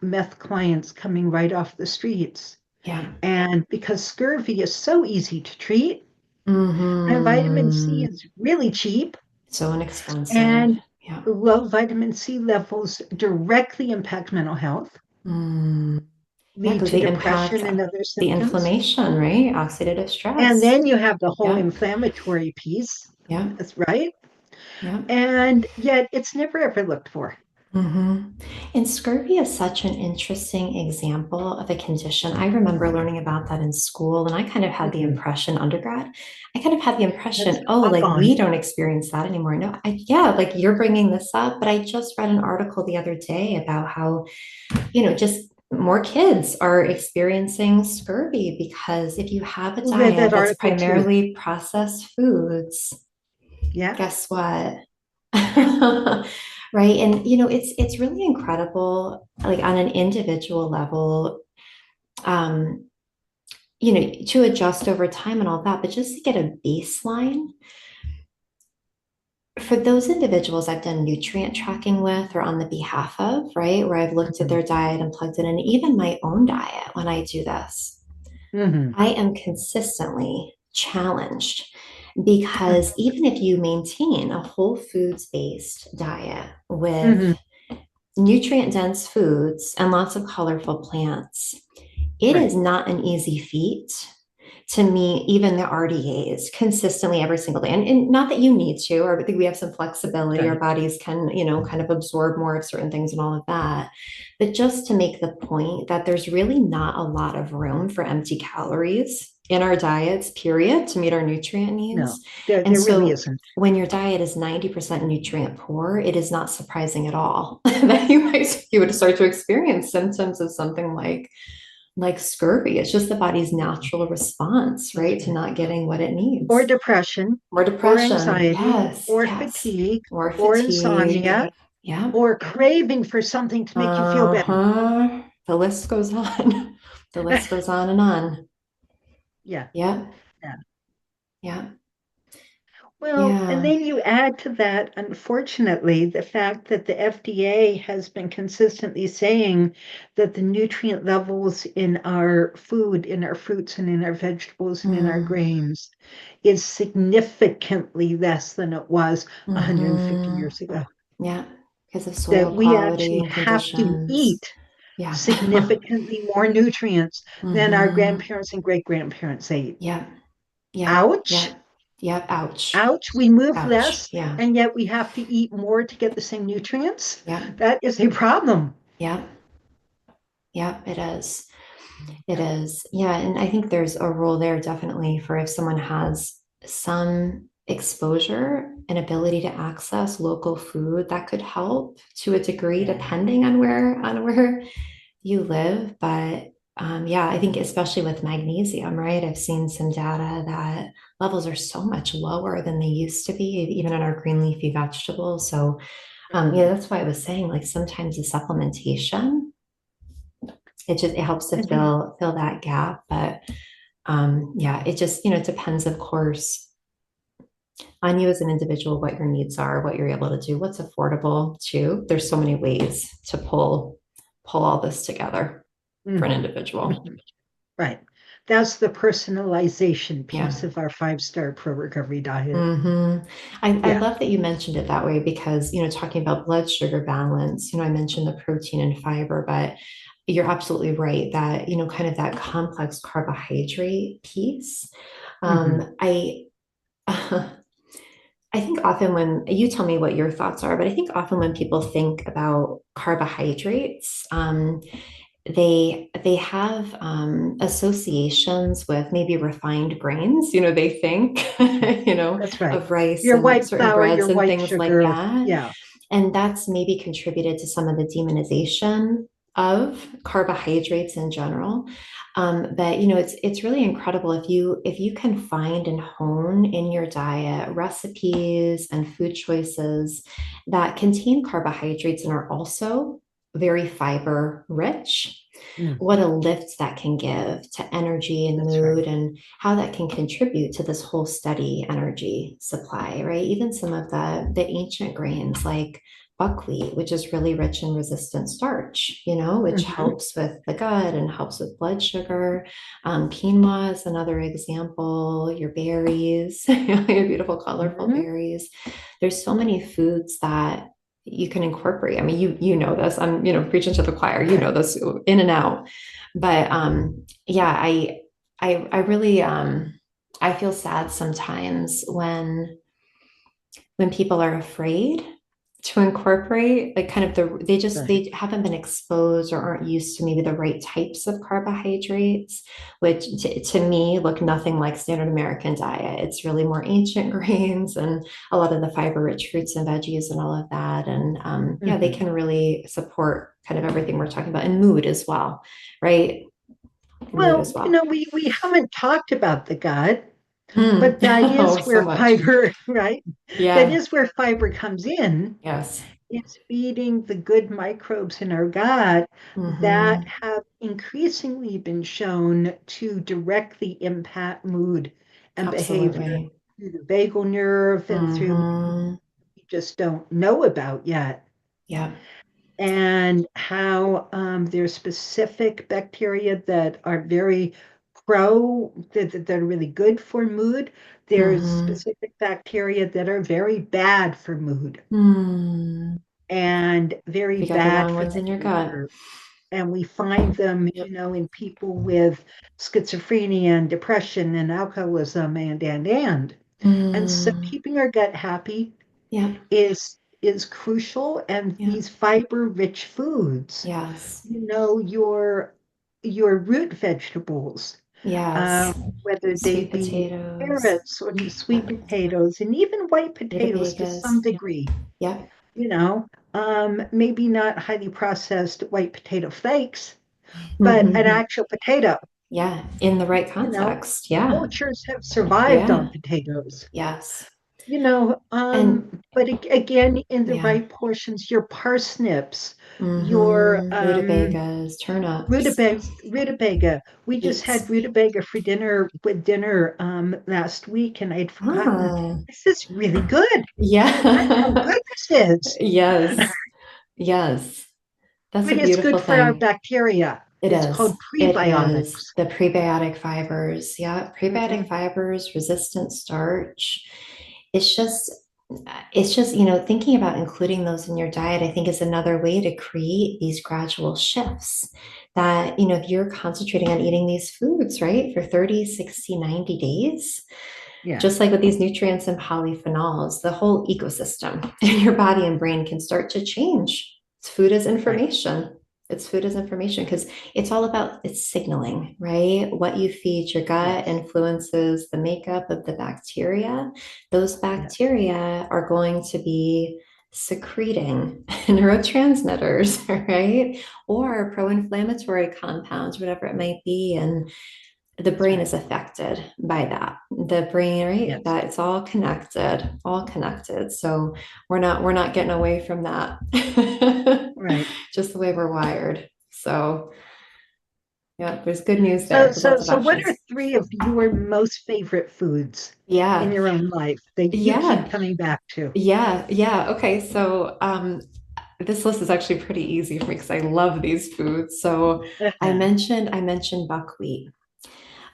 Speaker 1: meth clients coming right off the streets?
Speaker 2: Yeah.
Speaker 1: And because scurvy is so easy to treat, and vitamin C
Speaker 2: Mm-hmm.
Speaker 1: is really cheap,
Speaker 2: So inexpensive.
Speaker 1: and
Speaker 2: Yeah.
Speaker 1: low vitamin C levels directly impact mental health,
Speaker 2: Mm. Yeah,
Speaker 1: lead
Speaker 2: because
Speaker 1: to
Speaker 2: they impact
Speaker 1: depression and other
Speaker 2: the
Speaker 1: symptoms.
Speaker 2: inflammation, right? Oxidative
Speaker 1: And
Speaker 2: stress.
Speaker 1: then you have the whole
Speaker 2: Yeah.
Speaker 1: inflammatory piece.
Speaker 2: Yeah.
Speaker 1: That's right.
Speaker 2: Yeah.
Speaker 1: And yet it's never ever looked for.
Speaker 2: Hmm. And scurvy is such an interesting example of a condition. I remember learning about that in school, and I kind of had the
Speaker 1: Mhm.
Speaker 2: impression, undergrad, I kind of had the
Speaker 1: That's
Speaker 2: impression, oh,
Speaker 1: all
Speaker 2: like
Speaker 1: gone.
Speaker 2: we don't experience that anymore. No, yeah, like you're bringing this up, but I just read an article the other day about how, just more kids are experiencing scurvy because if you have a
Speaker 1: Read
Speaker 2: diet
Speaker 1: that
Speaker 2: that's
Speaker 1: article too.
Speaker 2: primarily processed foods,
Speaker 1: Yeah.
Speaker 2: guess what? Right. And it's really incredible, like on an individual level, um, to adjust over time and all that, but just to get a baseline for those individuals I've done nutrient tracking with or on the behalf of, right, where I've looked at
Speaker 1: Hmm.
Speaker 2: their diet and plugged it in, even my own diet when I do this,
Speaker 1: Hmm.
Speaker 2: I am consistently challenged because even if you maintain a whole foods based diet with
Speaker 1: Hmm.
Speaker 2: nutrient dense foods and lots of colorful plants, it
Speaker 1: Right.
Speaker 2: is not an easy feat to meet even the RDAs consistently every single day. And not that you need to, or I think we have some flexibility. Our
Speaker 1: Right.
Speaker 2: bodies can, kind of absorb more of certain things and all of that. But just to make the point that there's really not a lot of room for empty calories in our diets, period, to meet our nutrient
Speaker 1: No,
Speaker 2: needs. And
Speaker 1: there really
Speaker 2: so
Speaker 1: isn't.
Speaker 2: when your diet is 90% nutrient poor, it is not surprising at all that you would start to experience symptoms of something like scurvy. It's just the body's natural response,
Speaker 1: That's
Speaker 2: right, to
Speaker 1: right.
Speaker 2: not getting what it
Speaker 1: Or
Speaker 2: needs.
Speaker 1: depression,
Speaker 2: More
Speaker 1: or
Speaker 2: depression.
Speaker 1: anxiety,
Speaker 2: Yes,
Speaker 1: or
Speaker 2: yes.
Speaker 1: fatigue,
Speaker 2: More
Speaker 1: or
Speaker 2: fatigue.
Speaker 1: insomnia,
Speaker 2: Yeah.
Speaker 1: or craving for something to make you feel better.
Speaker 2: Uh-huh. The list goes on. The list goes on and on.
Speaker 1: Yeah.
Speaker 2: Yeah.
Speaker 1: Yeah.
Speaker 2: Yeah.
Speaker 1: Well, and
Speaker 2: Yeah.
Speaker 1: then you add to that, unfortunately, the fact that the FDA has been consistently saying that the nutrient levels in our food, in our fruits and in our vegetables and in our
Speaker 2: Mm.
Speaker 1: grains is significantly less than it was 150
Speaker 2: Mm-hmm.
Speaker 1: years ago.
Speaker 2: Yeah. Because of
Speaker 1: That
Speaker 2: soil
Speaker 1: we
Speaker 2: quality
Speaker 1: actually
Speaker 2: and
Speaker 1: have to
Speaker 2: conditions.
Speaker 1: eat
Speaker 2: Yeah.
Speaker 1: significantly more nutrients than our
Speaker 2: Mm-hmm.
Speaker 1: grandparents and great grandparents ate.
Speaker 2: Yeah. Yeah.
Speaker 1: Ouch.
Speaker 2: Yeah. Yeah. Ouch.
Speaker 1: Ouch, we move
Speaker 2: Ouch.
Speaker 1: less,
Speaker 2: Yeah.
Speaker 1: and yet we have to eat more to get the same nutrients.
Speaker 2: Yeah.
Speaker 1: That is a problem.
Speaker 2: Yeah. Yeah. It is. It
Speaker 1: Yeah.
Speaker 2: is. Yeah. And I think there's a role there definitely for if someone has some exposure and ability to access local food, that could help to a degree
Speaker 1: Yeah.
Speaker 2: depending on where you live. But yeah, I think especially with magnesium, right? I've seen some data that levels are so much lower than they used to be, even in our green leafy vegetables. So yeah,
Speaker 1: Mhm.
Speaker 2: that's why I was saying like sometimes the supplementation, it helps to
Speaker 1: I think
Speaker 2: fill that gap. But yeah, it just, it depends, of course, on you as an individual, what your needs are, what you're able to do, what's affordable too. There's so many ways to pull all this together for an
Speaker 1: mhm,
Speaker 2: individual.
Speaker 1: mhm. Right. That's the personalization
Speaker 2: Yeah.
Speaker 1: piece of our 5-star pro recovery diet.
Speaker 2: hmm I
Speaker 1: Yeah.
Speaker 2: love that you mentioned it that way because, talking about blood sugar balance, I mentioned the protein and fiber, but you're absolutely right that, kind of that complex carbohydrate piece.
Speaker 1: Hmm.
Speaker 2: I, I think often when you tell me what your thoughts are, but I think often when people think about carbohydrates, they have associations with maybe refined grains. They think,
Speaker 1: That's right.
Speaker 2: of rice
Speaker 1: Your
Speaker 2: and
Speaker 1: white
Speaker 2: certain
Speaker 1: flour,
Speaker 2: breads
Speaker 1: your
Speaker 2: and
Speaker 1: white
Speaker 2: things like
Speaker 1: sugar.
Speaker 2: that.
Speaker 1: Yeah.
Speaker 2: And that's maybe contributed to some of the demonization of carbohydrates in general. But it's really incredible if you can find and hone in your diet recipes and food choices that contain carbohydrates and are also very fiber rich, what
Speaker 1: Hmm.
Speaker 2: a lift that can give to energy and
Speaker 1: That's right.
Speaker 2: mood, and how that can contribute to this whole steady energy supply, right? Even some of the ancient grains like buckwheat, which is really rich in resistant starch, which
Speaker 1: Hmm.
Speaker 2: helps with the gut and helps with blood sugar. Quinoa is another example. Your berries, your beautiful, colorful
Speaker 1: Hmm.
Speaker 2: berries. There's so many foods that you can incorporate. I mean, you know this. I'm, preaching to the choir. You
Speaker 1: Okay.
Speaker 2: know this in and out. But yeah, I really I feel sad sometimes when people are afraid to incorporate like kind of
Speaker 1: Right.
Speaker 2: they haven't been exposed or aren't used to maybe the right types of carbohydrates, which to me look nothing like standard American diet. It's really more ancient grains and a lot of the fiber rich fruits and veggies and all of that. And yeah, they
Speaker 1: Hmm.
Speaker 2: can really support kind of everything we're talking about, and mood as well, right? Mood
Speaker 1: Well,
Speaker 2: as well.
Speaker 1: we haven't talked about the gut,
Speaker 2: Mm.
Speaker 1: but that is
Speaker 2: Oh, so
Speaker 1: where
Speaker 2: much.
Speaker 1: fiber, right? That
Speaker 2: Yeah.
Speaker 1: is where fiber comes in.
Speaker 2: Yes.
Speaker 1: It's feeding the good microbes in our gut that
Speaker 2: hmm
Speaker 1: have increasingly been shown to directly impact mood and behavior
Speaker 2: Absolutely.
Speaker 1: through the vagal nerve and through
Speaker 2: hmm
Speaker 1: we just don't know about yet.
Speaker 2: Yeah.
Speaker 1: And how there's specific bacteria that are very that are really good for mood. There's
Speaker 2: hmm
Speaker 1: specific bacteria that are very bad for mood
Speaker 2: Hmm.
Speaker 1: and very
Speaker 2: You got the
Speaker 1: bad
Speaker 2: wrong
Speaker 1: for
Speaker 2: ones in your gut.
Speaker 1: behavior. And we find them,
Speaker 2: Yep.
Speaker 1: in people with schizophrenia and depression and alcoholism and. And so
Speaker 2: Mm.
Speaker 1: keeping our gut happy
Speaker 2: Yep.
Speaker 1: is crucial. And
Speaker 2: Yep.
Speaker 1: these fiber-rich foods,
Speaker 2: Yes.
Speaker 1: your root vegetables,
Speaker 2: Yes.
Speaker 1: whether they
Speaker 2: Sweet
Speaker 1: be
Speaker 2: potatoes.
Speaker 1: carrots or sweet
Speaker 2: Yep.
Speaker 1: potatoes, and even white potatoes to
Speaker 2: Rutabagas.
Speaker 1: some degree,
Speaker 2: Yep.
Speaker 1: maybe not highly processed white potato flakes, but an
Speaker 2: hmm
Speaker 1: actual potato.
Speaker 2: Yeah. In the right
Speaker 1: You know,
Speaker 2: context. Yeah.
Speaker 1: cultures have survived on
Speaker 2: Yeah.
Speaker 1: potatoes.
Speaker 2: Yes. And
Speaker 1: But again, in the
Speaker 2: yeah.
Speaker 1: right portions, your parsnips, your
Speaker 2: Rutabagas, turnips,
Speaker 1: rutabaga. We just had
Speaker 2: beets.
Speaker 1: rutabaga for dinner with dinner last week, and I'd forgotten.
Speaker 2: Ah,
Speaker 1: This is really good. That's how
Speaker 2: yeah.
Speaker 1: good this is.
Speaker 2: Yes. Yes. That's a
Speaker 1: And it's good
Speaker 2: beautiful
Speaker 1: for our
Speaker 2: thing.
Speaker 1: bacteria.
Speaker 2: It
Speaker 1: It's
Speaker 2: is.
Speaker 1: called
Speaker 2: It is
Speaker 1: prebiotics.
Speaker 2: the prebiotic fibers. Yeah, prebiotic
Speaker 1: Mhm.
Speaker 2: fibers, resistant starch. It's just, thinking about including those in your diet, I think is another way to create these gradual shifts that, if you're concentrating on eating these foods, right, for 30, 60, 90 days,
Speaker 1: Yeah.
Speaker 2: just like with these nutrients and polyphenols, the whole ecosystem in your body and brain can start to change. Food is
Speaker 1: Right.
Speaker 2: information. It's food as information because it's all about it's signaling, right? What you feed your gut
Speaker 1: Yes.
Speaker 2: influences the makeup of the bacteria. Those
Speaker 1: Yes.
Speaker 2: bacteria are going to be secreting neurotransmitters, right? Or pro-inflammatory compounds, whatever it might be. And the
Speaker 1: That's
Speaker 2: brain
Speaker 1: right.
Speaker 2: is affected by that. The brain, right?
Speaker 1: Yes.
Speaker 2: That it's all connected, all connected. So we're not getting away from that.
Speaker 1: Right.
Speaker 2: Just the way we're wired. So yeah, there's good news there.
Speaker 1: So,
Speaker 2: There's
Speaker 1: so,
Speaker 2: lots of
Speaker 1: so, what are
Speaker 2: options.
Speaker 1: three of your most favorite foods in
Speaker 2: Yeah,
Speaker 1: your own life that you keep
Speaker 2: yeah,
Speaker 1: coming back to?
Speaker 2: yeah. Okay, so this list is actually pretty easy for me because I love these foods. So I mentioned buckwheat.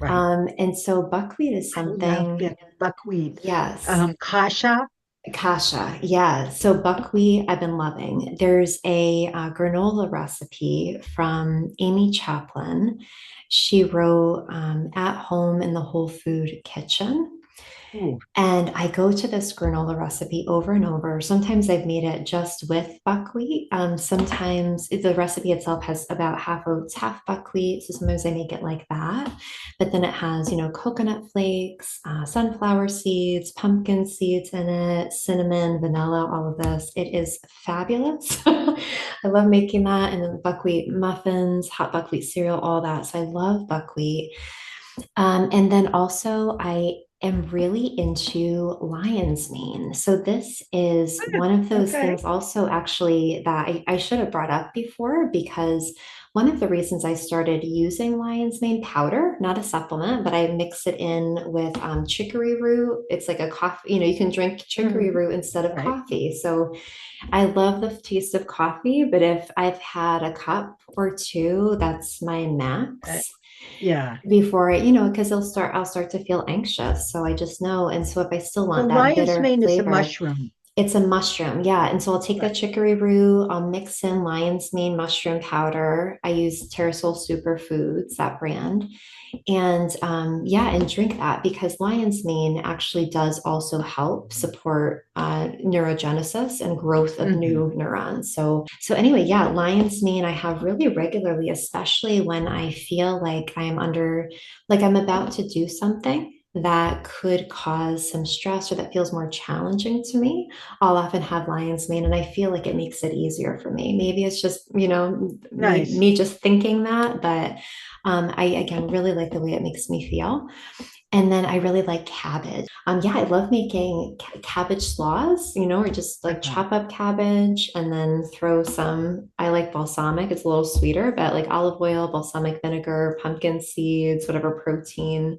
Speaker 1: Right.
Speaker 2: And so buckwheat is
Speaker 1: I love
Speaker 2: something,
Speaker 1: it. Buckwheat.
Speaker 2: yes.
Speaker 1: Kasha.
Speaker 2: Kasha, yeah. So buckwheat, I've been loving. There's a granola recipe from Amy Chaplin. She wrote At Home in the Whole Food Kitchen.
Speaker 1: Ooh.
Speaker 2: And I go to this granola recipe over and over. Sometimes I've made it just with buckwheat. Sometimes the recipe itself has about half oats, half buckwheat. So sometimes I make it like that. But then it has, coconut flakes, sunflower seeds, pumpkin seeds in it, cinnamon, vanilla, all of this. It is fabulous. I love making that. And then the buckwheat muffins, hot buckwheat cereal, all that. So I love buckwheat. And then also, I am really into lion's mane. So this is one of those
Speaker 1: Okay.
Speaker 2: things also actually that I should have brought up before because one of the reasons I started using lion's mane powder, not a supplement, but I mix it in with chicory root. It's like a coffee, you can drink chicory
Speaker 1: Mhm.
Speaker 2: root instead of
Speaker 1: Right.
Speaker 2: coffee. So I love the taste of coffee, but if I've had a cup or two, that's my
Speaker 1: Uh,
Speaker 2: max
Speaker 1: yeah.
Speaker 2: before because I'll start to feel anxious. So I just know. And so if I still
Speaker 1: So
Speaker 2: want that
Speaker 1: lion's
Speaker 2: bitter
Speaker 1: mane is a
Speaker 2: flavor,
Speaker 1: mushroom.
Speaker 2: it's a mushroom. Yeah. And so I'll take
Speaker 1: Right.
Speaker 2: that chicory root, I'll mix in lion's mane mushroom powder. I use Terrasoul Superfoods, that brand. And yeah, and drink that because lion's mane actually does also help support neurogenesis and growth of
Speaker 1: Hmm.
Speaker 2: new neurons. So anyway, yeah, lion's mane I have really regularly, especially when I feel like like I'm about to do something that could cause some stress or that feels more challenging to me. I'll often have lion's mane and I feel like it makes it easier for me. Maybe it's just, me,
Speaker 1: Nice.
Speaker 2: me just thinking that, but I again really like the way it makes me feel. And then I really like cabbage. Yeah, I love making cabbage slaws, or just like
Speaker 1: Uh-huh.
Speaker 2: chop up cabbage and then throw I like balsamic. It's a little sweeter, but like olive oil, balsamic vinegar, pumpkin seeds, whatever protein,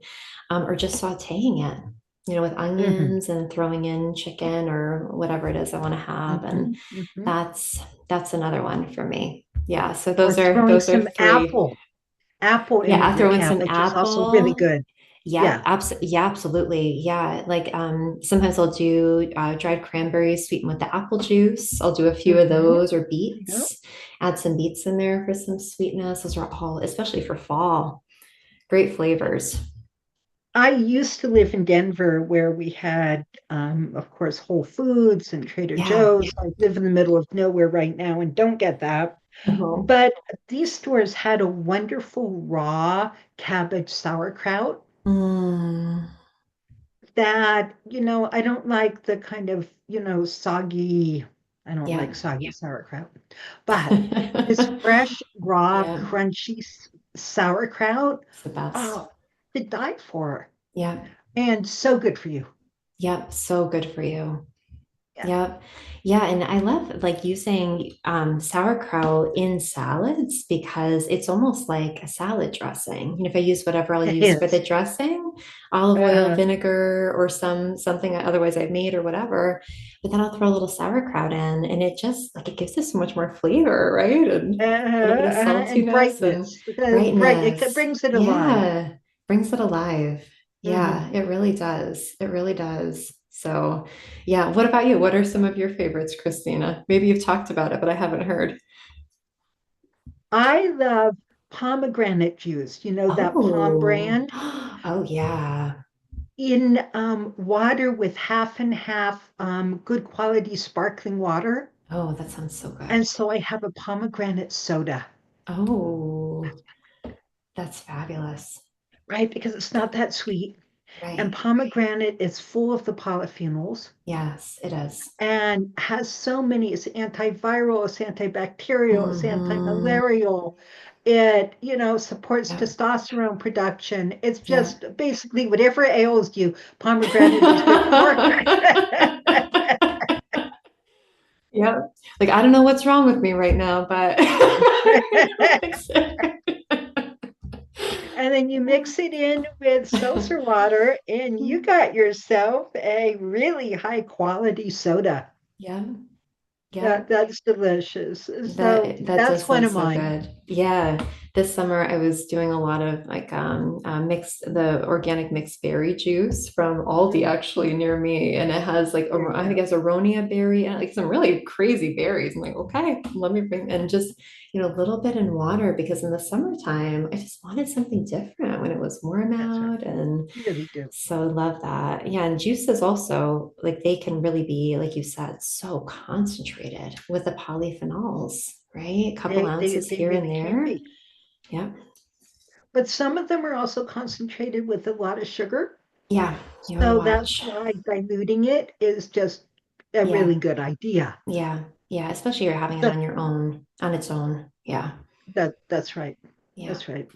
Speaker 2: or just sauteing it, with
Speaker 1: Hmm.
Speaker 2: onions and throwing in chicken or whatever it is I want to have. And
Speaker 1: Hmm. Hmm.
Speaker 2: that's another one for me. Yeah. So
Speaker 1: Or
Speaker 2: those are
Speaker 1: throwing
Speaker 2: those are
Speaker 1: some
Speaker 2: three.
Speaker 1: apple in
Speaker 2: Yeah,
Speaker 1: with
Speaker 2: I
Speaker 1: your
Speaker 2: throw in some
Speaker 1: cabbage is also really
Speaker 2: apple.
Speaker 1: good.
Speaker 2: Yeah,
Speaker 1: Yeah.
Speaker 2: yeah, absolutely. Yeah, like sometimes I'll do dried cranberries sweetened with the apple juice. I'll do a few of
Speaker 1: Hmm.
Speaker 2: those or
Speaker 1: Yep.
Speaker 2: beets. Add some beets in there for some sweetness. Those are all, especially for fall, great flavors.
Speaker 1: I used to live in Denver where we had, of course, Whole Foods and Trader
Speaker 2: Yeah.
Speaker 1: Joe's. I live in the middle of nowhere right now and don't get that.
Speaker 2: Mhm.
Speaker 1: But these stores had a wonderful raw cabbage sauerkraut
Speaker 2: Mm,
Speaker 1: that, I don't like the kind of, soggy, I don't
Speaker 2: yeah.
Speaker 1: like soggy sauerkraut. But this fresh, raw,
Speaker 2: Yeah,
Speaker 1: crunchy sauerkraut,
Speaker 2: it's the best.
Speaker 1: oh, to die for.
Speaker 2: Yeah.
Speaker 1: And so good for you.
Speaker 2: Yep. So good for you.
Speaker 1: Yeah,
Speaker 2: Yep. Yeah. And I love like using sauerkraut in salads because it's almost like a salad dressing. If I use whatever I'll
Speaker 1: it
Speaker 2: use for the
Speaker 1: is.
Speaker 2: dressing, olive oil,
Speaker 1: Uh,
Speaker 2: vinegar, or something otherwise I've made or whatever. But then I'll throw a little sauerkraut in and it just like it gives it so much more flavor, right? And a little bit of
Speaker 1: and
Speaker 2: saltiness and
Speaker 1: brightness. It
Speaker 2: brightness.
Speaker 1: brings it alive.
Speaker 2: Yeah. Brings it alive.
Speaker 1: Hmm.
Speaker 2: Yeah, it really does. It really does. So yeah. What about you? What are some of your favorites, Christina? Maybe you've talked about it, but I haven't heard.
Speaker 1: I love pomegranate juice, that Palm
Speaker 2: Oh,
Speaker 1: brand,
Speaker 2: oh yeah.
Speaker 1: in water with half and half good quality sparkling water.
Speaker 2: Oh, that sounds so
Speaker 1: And
Speaker 2: good.
Speaker 1: so I have a pomegranate soda.
Speaker 2: Oh, that's fabulous.
Speaker 1: right? Because it's not that sweet. And
Speaker 2: Right.
Speaker 1: pomegranate is full of the polyphenols
Speaker 2: Yes, it is.
Speaker 1: and has so many. It's antiviral, it's antibacterial, it's
Speaker 2: Mm-hmm.
Speaker 1: antimalarial. It, supports
Speaker 2: Yeah.
Speaker 1: testosterone production. It's
Speaker 2: Yeah.
Speaker 1: just basically whatever ails you, pomegranate is good for.
Speaker 2: Yeah. Like, I don't know what's wrong with me right now, but
Speaker 1: And then you mix it in with seltzer water, and you got yourself a really high quality soda.
Speaker 2: Yeah. Yeah.
Speaker 1: That's delicious. So
Speaker 2: That
Speaker 1: that's
Speaker 2: does
Speaker 1: one
Speaker 2: sound
Speaker 1: of
Speaker 2: so
Speaker 1: mine.
Speaker 2: good. Yeah. This summer I was doing a lot of like mixed the organic mixed berry juice from Aldi
Speaker 1: Mm,
Speaker 2: actually near me. And it has like
Speaker 1: there you
Speaker 2: I think
Speaker 1: go.
Speaker 2: it has aronia berry and like some really crazy berries. I'm like, okay, let me bring and just a little bit in water because in the summertime I just wanted something different when it was warm
Speaker 1: That's right.
Speaker 2: out and
Speaker 1: You really do.
Speaker 2: so I love that. Yeah, and juices also, like they can really be, like you said, so concentrated with the polyphenols, right? A couple ounces
Speaker 1: They
Speaker 2: here and
Speaker 1: really can
Speaker 2: there.
Speaker 1: be.
Speaker 2: Yeah.
Speaker 1: But some of them are also concentrated with a lot of sugar.
Speaker 2: Yeah. You want to
Speaker 1: So that's
Speaker 2: watch.
Speaker 1: why diluting it is just a
Speaker 2: Yeah.
Speaker 1: really good idea.
Speaker 2: Yeah. Yeah. Especially you're having it
Speaker 1: That,
Speaker 2: on your own, on its own. Yeah.
Speaker 1: that's right.
Speaker 2: Yeah.
Speaker 1: That's right.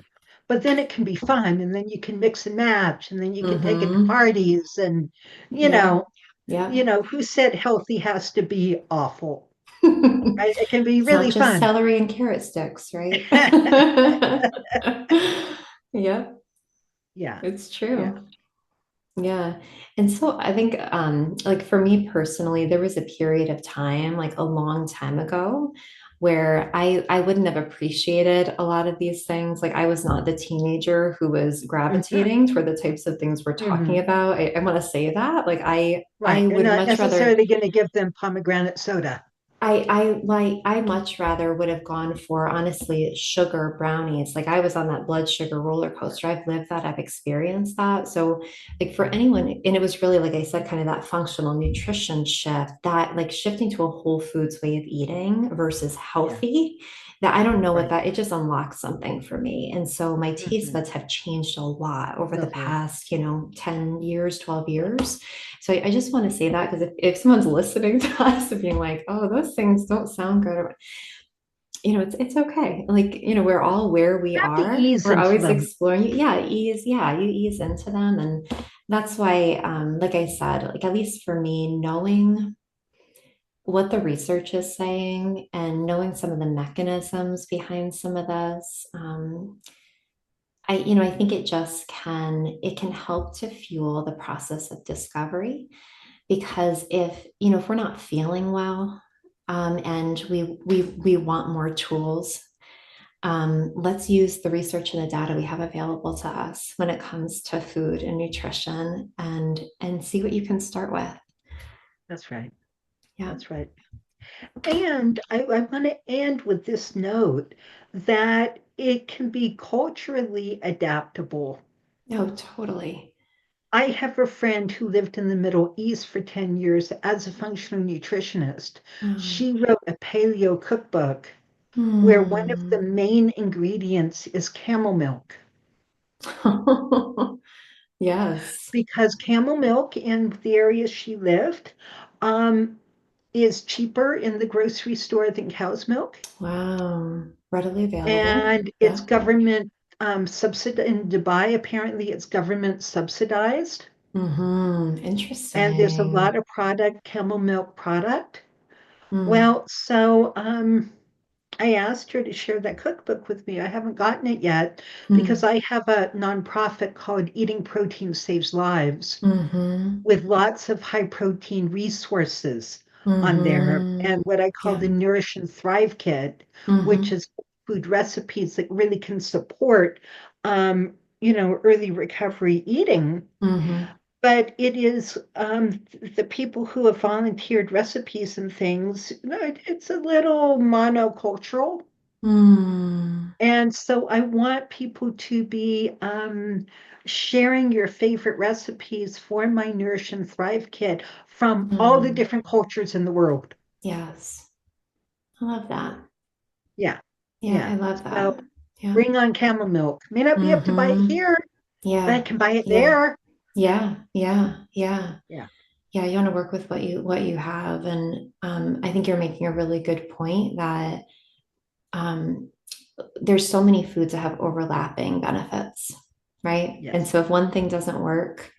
Speaker 1: But then it can be fun, and then you can mix and match, and then you can take it to
Speaker 2: Mm-hmm.
Speaker 1: parties, and you
Speaker 2: Yeah.
Speaker 1: know,
Speaker 2: Yeah.
Speaker 1: who said healthy has to be awful? Right? It can be
Speaker 2: It's not
Speaker 1: really
Speaker 2: just
Speaker 1: fun.
Speaker 2: celery and carrot sticks, right? Yeah,
Speaker 1: Yeah,
Speaker 2: it's
Speaker 1: yeah.
Speaker 2: true. Yeah. And so I think like for me personally, there was a period of time, like a long time ago, where I wouldn't have appreciated a lot of these things. Like I was not the teenager who was
Speaker 1: Hmm.
Speaker 2: gravitating toward the types of things we're talking
Speaker 1: Hmm.
Speaker 2: about. I want to say that. Like I
Speaker 1: Right. You're
Speaker 2: would
Speaker 1: not
Speaker 2: much rather
Speaker 1: necessarily going to give them pomegranate soda.
Speaker 2: I much rather would have gone for honestly sugar brownies. Like I was on that blood sugar roller coaster. I've lived that, I've experienced that. So like for anyone, and it was really like I said, kind of that functional nutrition shift, that like shifting to a whole foods way of eating versus
Speaker 1: Yeah.
Speaker 2: healthy. That I don't know what
Speaker 1: Right.
Speaker 2: that it just unlocked something for me. And so my taste
Speaker 1: Hmm.
Speaker 2: buds have changed a lot over the
Speaker 1: Lovely.
Speaker 2: past, 10 years, 12 years. So I just want to say that because if someone's listening to us and being like, oh, those things don't sound good, or, it's okay. Like, we're all where we
Speaker 1: You have to
Speaker 2: are.
Speaker 1: ease
Speaker 2: We're
Speaker 1: into
Speaker 2: always
Speaker 1: them.
Speaker 2: exploring. Yeah, you ease into them. And that's why, like I said, like at least for me, knowing what the research is saying and knowing some of the mechanisms behind some of this, I think it can help to fuel the process of discovery because if we're not feeling well and we want more tools, let's use the research and the data we have available to us when it comes to food and nutrition and see what you can start with.
Speaker 1: That's right.
Speaker 2: Yeah.
Speaker 1: That's right. And I want to end with this note that it can be culturally adaptable.
Speaker 2: Oh, totally.
Speaker 1: I have a friend who lived in the Middle East for 10 years as a functional nutritionist.
Speaker 2: Um,
Speaker 1: She wrote a paleo cookbook where one of the
Speaker 2: hmm.
Speaker 1: main ingredients is camel milk
Speaker 2: Yes.
Speaker 1: because camel milk in the area she lived um, is cheaper in the grocery store than cow's milk.
Speaker 2: Wow. Readily available.
Speaker 1: And it's
Speaker 2: Yeah.
Speaker 1: government subsidized in Dubai. Apparently, it's government subsidized.
Speaker 2: Mm-hmm.
Speaker 1: And there's a lot
Speaker 2: Interesting.
Speaker 1: of product, camel milk product.
Speaker 2: Mm,
Speaker 1: Well, so I asked her to share that cookbook with me. I haven't gotten it yet because
Speaker 2: mm,
Speaker 1: I have a nonprofit called Eating Protein Saves Lives
Speaker 2: mm-hmm.
Speaker 1: with lots of high protein resources on there
Speaker 2: Mm-hmm.
Speaker 1: and what I call
Speaker 2: Yeah.
Speaker 1: the Nourish and Thrive Kit, which
Speaker 2: Mm-hmm.
Speaker 1: is food recipes that really can support, early recovery eating.
Speaker 2: Mm-hmm.
Speaker 1: But it is the people who have volunteered recipes and things, it's a little monocultural.
Speaker 2: Mm,
Speaker 1: And so I want people to be sharing your favorite recipes for my Nourish and Thrive kit from all the
Speaker 2: mm.
Speaker 1: different cultures in the world.
Speaker 2: Yes. I love that.
Speaker 1: Yeah.
Speaker 2: Yeah, I
Speaker 1: Yeah.
Speaker 2: love that.
Speaker 1: So
Speaker 2: Yeah.
Speaker 1: bring on camel milk. May not be able to buy it
Speaker 2: Mm-hmm.
Speaker 1: here, but I
Speaker 2: Yeah.
Speaker 1: can buy it
Speaker 2: Yeah.
Speaker 1: there.
Speaker 2: Yeah. Yeah. Yeah.
Speaker 1: Yeah.
Speaker 2: Yeah. You want to work with what you have. And I think you're making a really good point that um, there's so many foods that have overlapping benefits, right? And
Speaker 1: Yes.
Speaker 2: so if one thing doesn't work,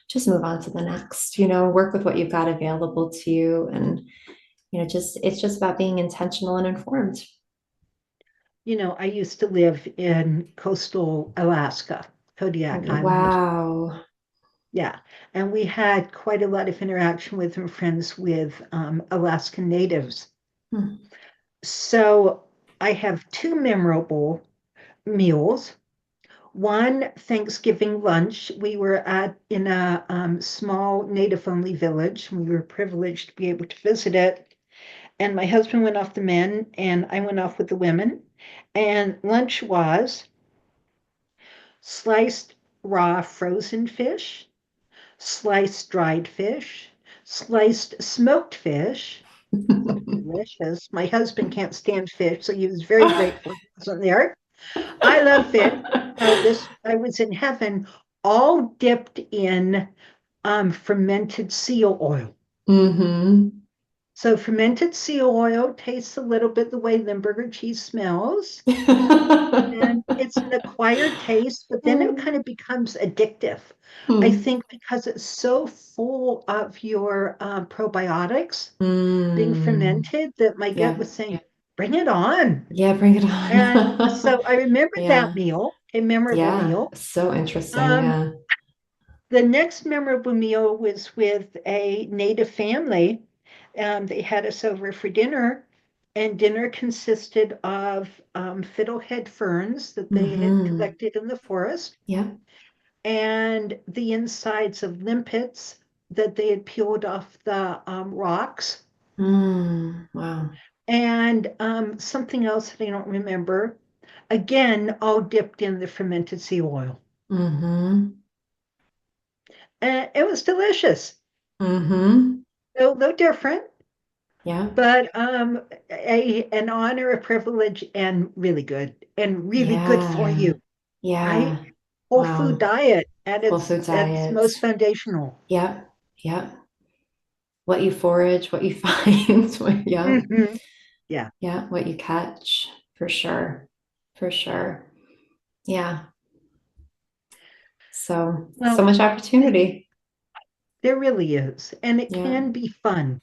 Speaker 2: just move on to the next, work with what you've got available to you. And, just it's just about being intentional and informed.
Speaker 1: I used to live in coastal Alaska, Kodiak Island.
Speaker 2: Wow.
Speaker 1: Yeah. And we had quite a lot of interaction with and friends with Alaskan natives.
Speaker 2: Hmm.
Speaker 1: So I have two memorable meals. One Thanksgiving lunch, we were in a small native-only village. We were privileged to be able to visit it. And my husband went off the men, and I went off with the women. And lunch was sliced raw frozen fish, sliced dried fish, sliced smoked fish. So delicious. My husband can't stand fish, so he was very grateful he wasn't there. I love fish. So this, I was in heaven, all dipped in fermented seal oil.
Speaker 2: Mm-hmm.
Speaker 1: So fermented seal oil tastes a little bit the way Limburger cheese smells, and it's an acquired taste, but then it kind of becomes addictive. I
Speaker 2: Hmm.
Speaker 1: think because it's so full of your probiotics being
Speaker 2: Mm.
Speaker 1: fermented that my gut
Speaker 2: Yeah.
Speaker 1: was saying, bring it on.
Speaker 2: Yeah, bring it
Speaker 1: And
Speaker 2: on.
Speaker 1: so I remember that
Speaker 2: Yeah.
Speaker 1: meal, a memorable
Speaker 2: Yeah.
Speaker 1: meal.
Speaker 2: So interesting.
Speaker 1: Um,
Speaker 2: Yeah.
Speaker 1: the next memorable meal was with a native family. They had us over for dinner, and dinner consisted of fiddlehead ferns that they had
Speaker 2: Mm-hmm.
Speaker 1: collected in the forest
Speaker 2: Yeah.
Speaker 1: and the insides of limpets that they had peeled off the rocks,
Speaker 2: Wow.
Speaker 1: and something else that I don't remember. Again, all dipped in the fermented sea oil.
Speaker 2: Mm-hmm.
Speaker 1: And it was delicious.
Speaker 2: Mm-hmm.
Speaker 1: No different,
Speaker 2: Yeah.
Speaker 1: but an honor, a privilege, and really good for
Speaker 2: Yeah.
Speaker 1: you, right?
Speaker 2: Yeah.
Speaker 1: Whole food
Speaker 2: Wow.
Speaker 1: diet at
Speaker 2: Whole food
Speaker 1: its
Speaker 2: diet.
Speaker 1: most foundational.
Speaker 2: Yep. Yep. What you forage, what you find. Yep.
Speaker 1: Hmm. Yeah.
Speaker 2: Yeah. What you catch. For sure. For sure. Yeah. So
Speaker 1: Well,
Speaker 2: much
Speaker 1: th-
Speaker 2: opportunity.
Speaker 1: there really is, and it
Speaker 2: Yeah.
Speaker 1: can be fun.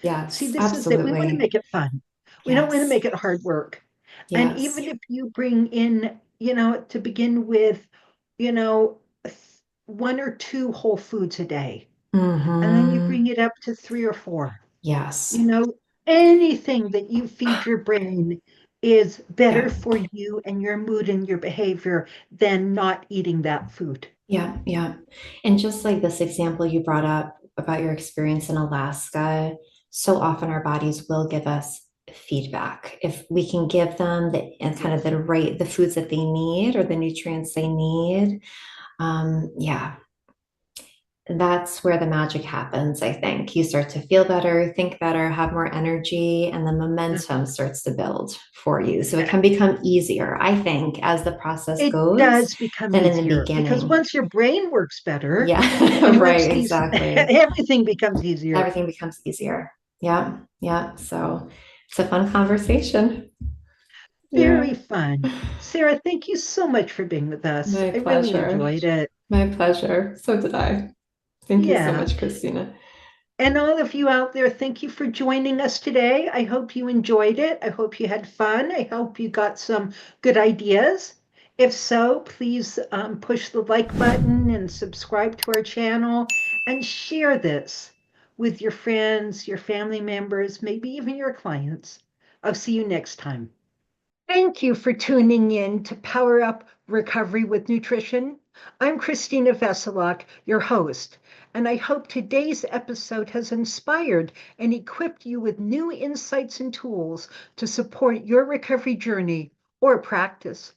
Speaker 1: See,
Speaker 2: Yes,
Speaker 1: this is it. We want to
Speaker 2: absolutely.
Speaker 1: make it fun. We don't want to
Speaker 2: Yes.
Speaker 1: make it hard work. And
Speaker 2: Yes.
Speaker 1: even if you bring in, to begin with, you know, one or two whole foods a day, and then you
Speaker 2: Mm-hmm.
Speaker 1: bring it up to three or four.
Speaker 2: Yes.
Speaker 1: You know, anything that you feed your brain is better
Speaker 2: Yeah.
Speaker 1: for you and your mood and your behavior than not eating that food.
Speaker 2: Yeah. Yeah. And just like this example you brought up about your experience in Alaska, so often our bodies will give us feedback. If we can give them the and kind of
Speaker 1: Yes.
Speaker 2: the foods that they need or the nutrients they need, yeah, that's where the magic happens, I think. You start to feel better, think better, have more energy, and the momentum starts to build for you. So it can become easier, I think, as the process
Speaker 1: It
Speaker 2: goes
Speaker 1: does become
Speaker 2: than in the
Speaker 1: easier because
Speaker 2: beginning.
Speaker 1: once your brain works better
Speaker 2: Yeah,
Speaker 1: and once
Speaker 2: right,
Speaker 1: these
Speaker 2: exactly.
Speaker 1: everything becomes easier.
Speaker 2: Everything becomes easier. Yeah, yeah. So it's a fun conversation. Yeah,
Speaker 1: Very fun. Sarah, thank you so much for being with us.
Speaker 2: my
Speaker 1: I really
Speaker 2: pleasure.
Speaker 1: enjoyed it.
Speaker 2: My pleasure. So did I. Thank you so
Speaker 1: Yeah.
Speaker 2: much, Christina.
Speaker 1: And all of you out there, thank you for joining us today. I hope you enjoyed it. I hope you had fun. I hope you got some good ideas. If so, please push the like button and subscribe to our channel and share this with your friends, your family members, maybe even your clients. I'll see you next time. Thank you for tuning in to Power Up Recovery with Nutrition. I'm Christina Veselak, your host, and I hope today's episode has inspired and equipped you with new insights and tools to support your recovery journey or practice.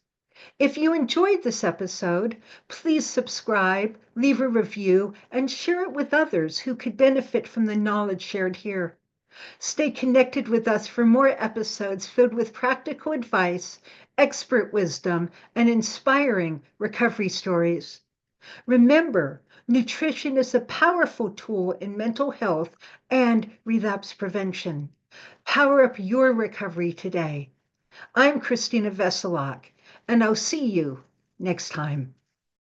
Speaker 1: If you enjoyed this episode, please subscribe, leave a review, and share it with others who could benefit from the knowledge shared here. Stay connected with us for more episodes filled with practical advice, expert wisdom, and inspiring recovery stories. Remember, nutrition is a powerful tool in mental health and relapse prevention. Power up your recovery today. I'm Christina Veselak, and I'll see you next time.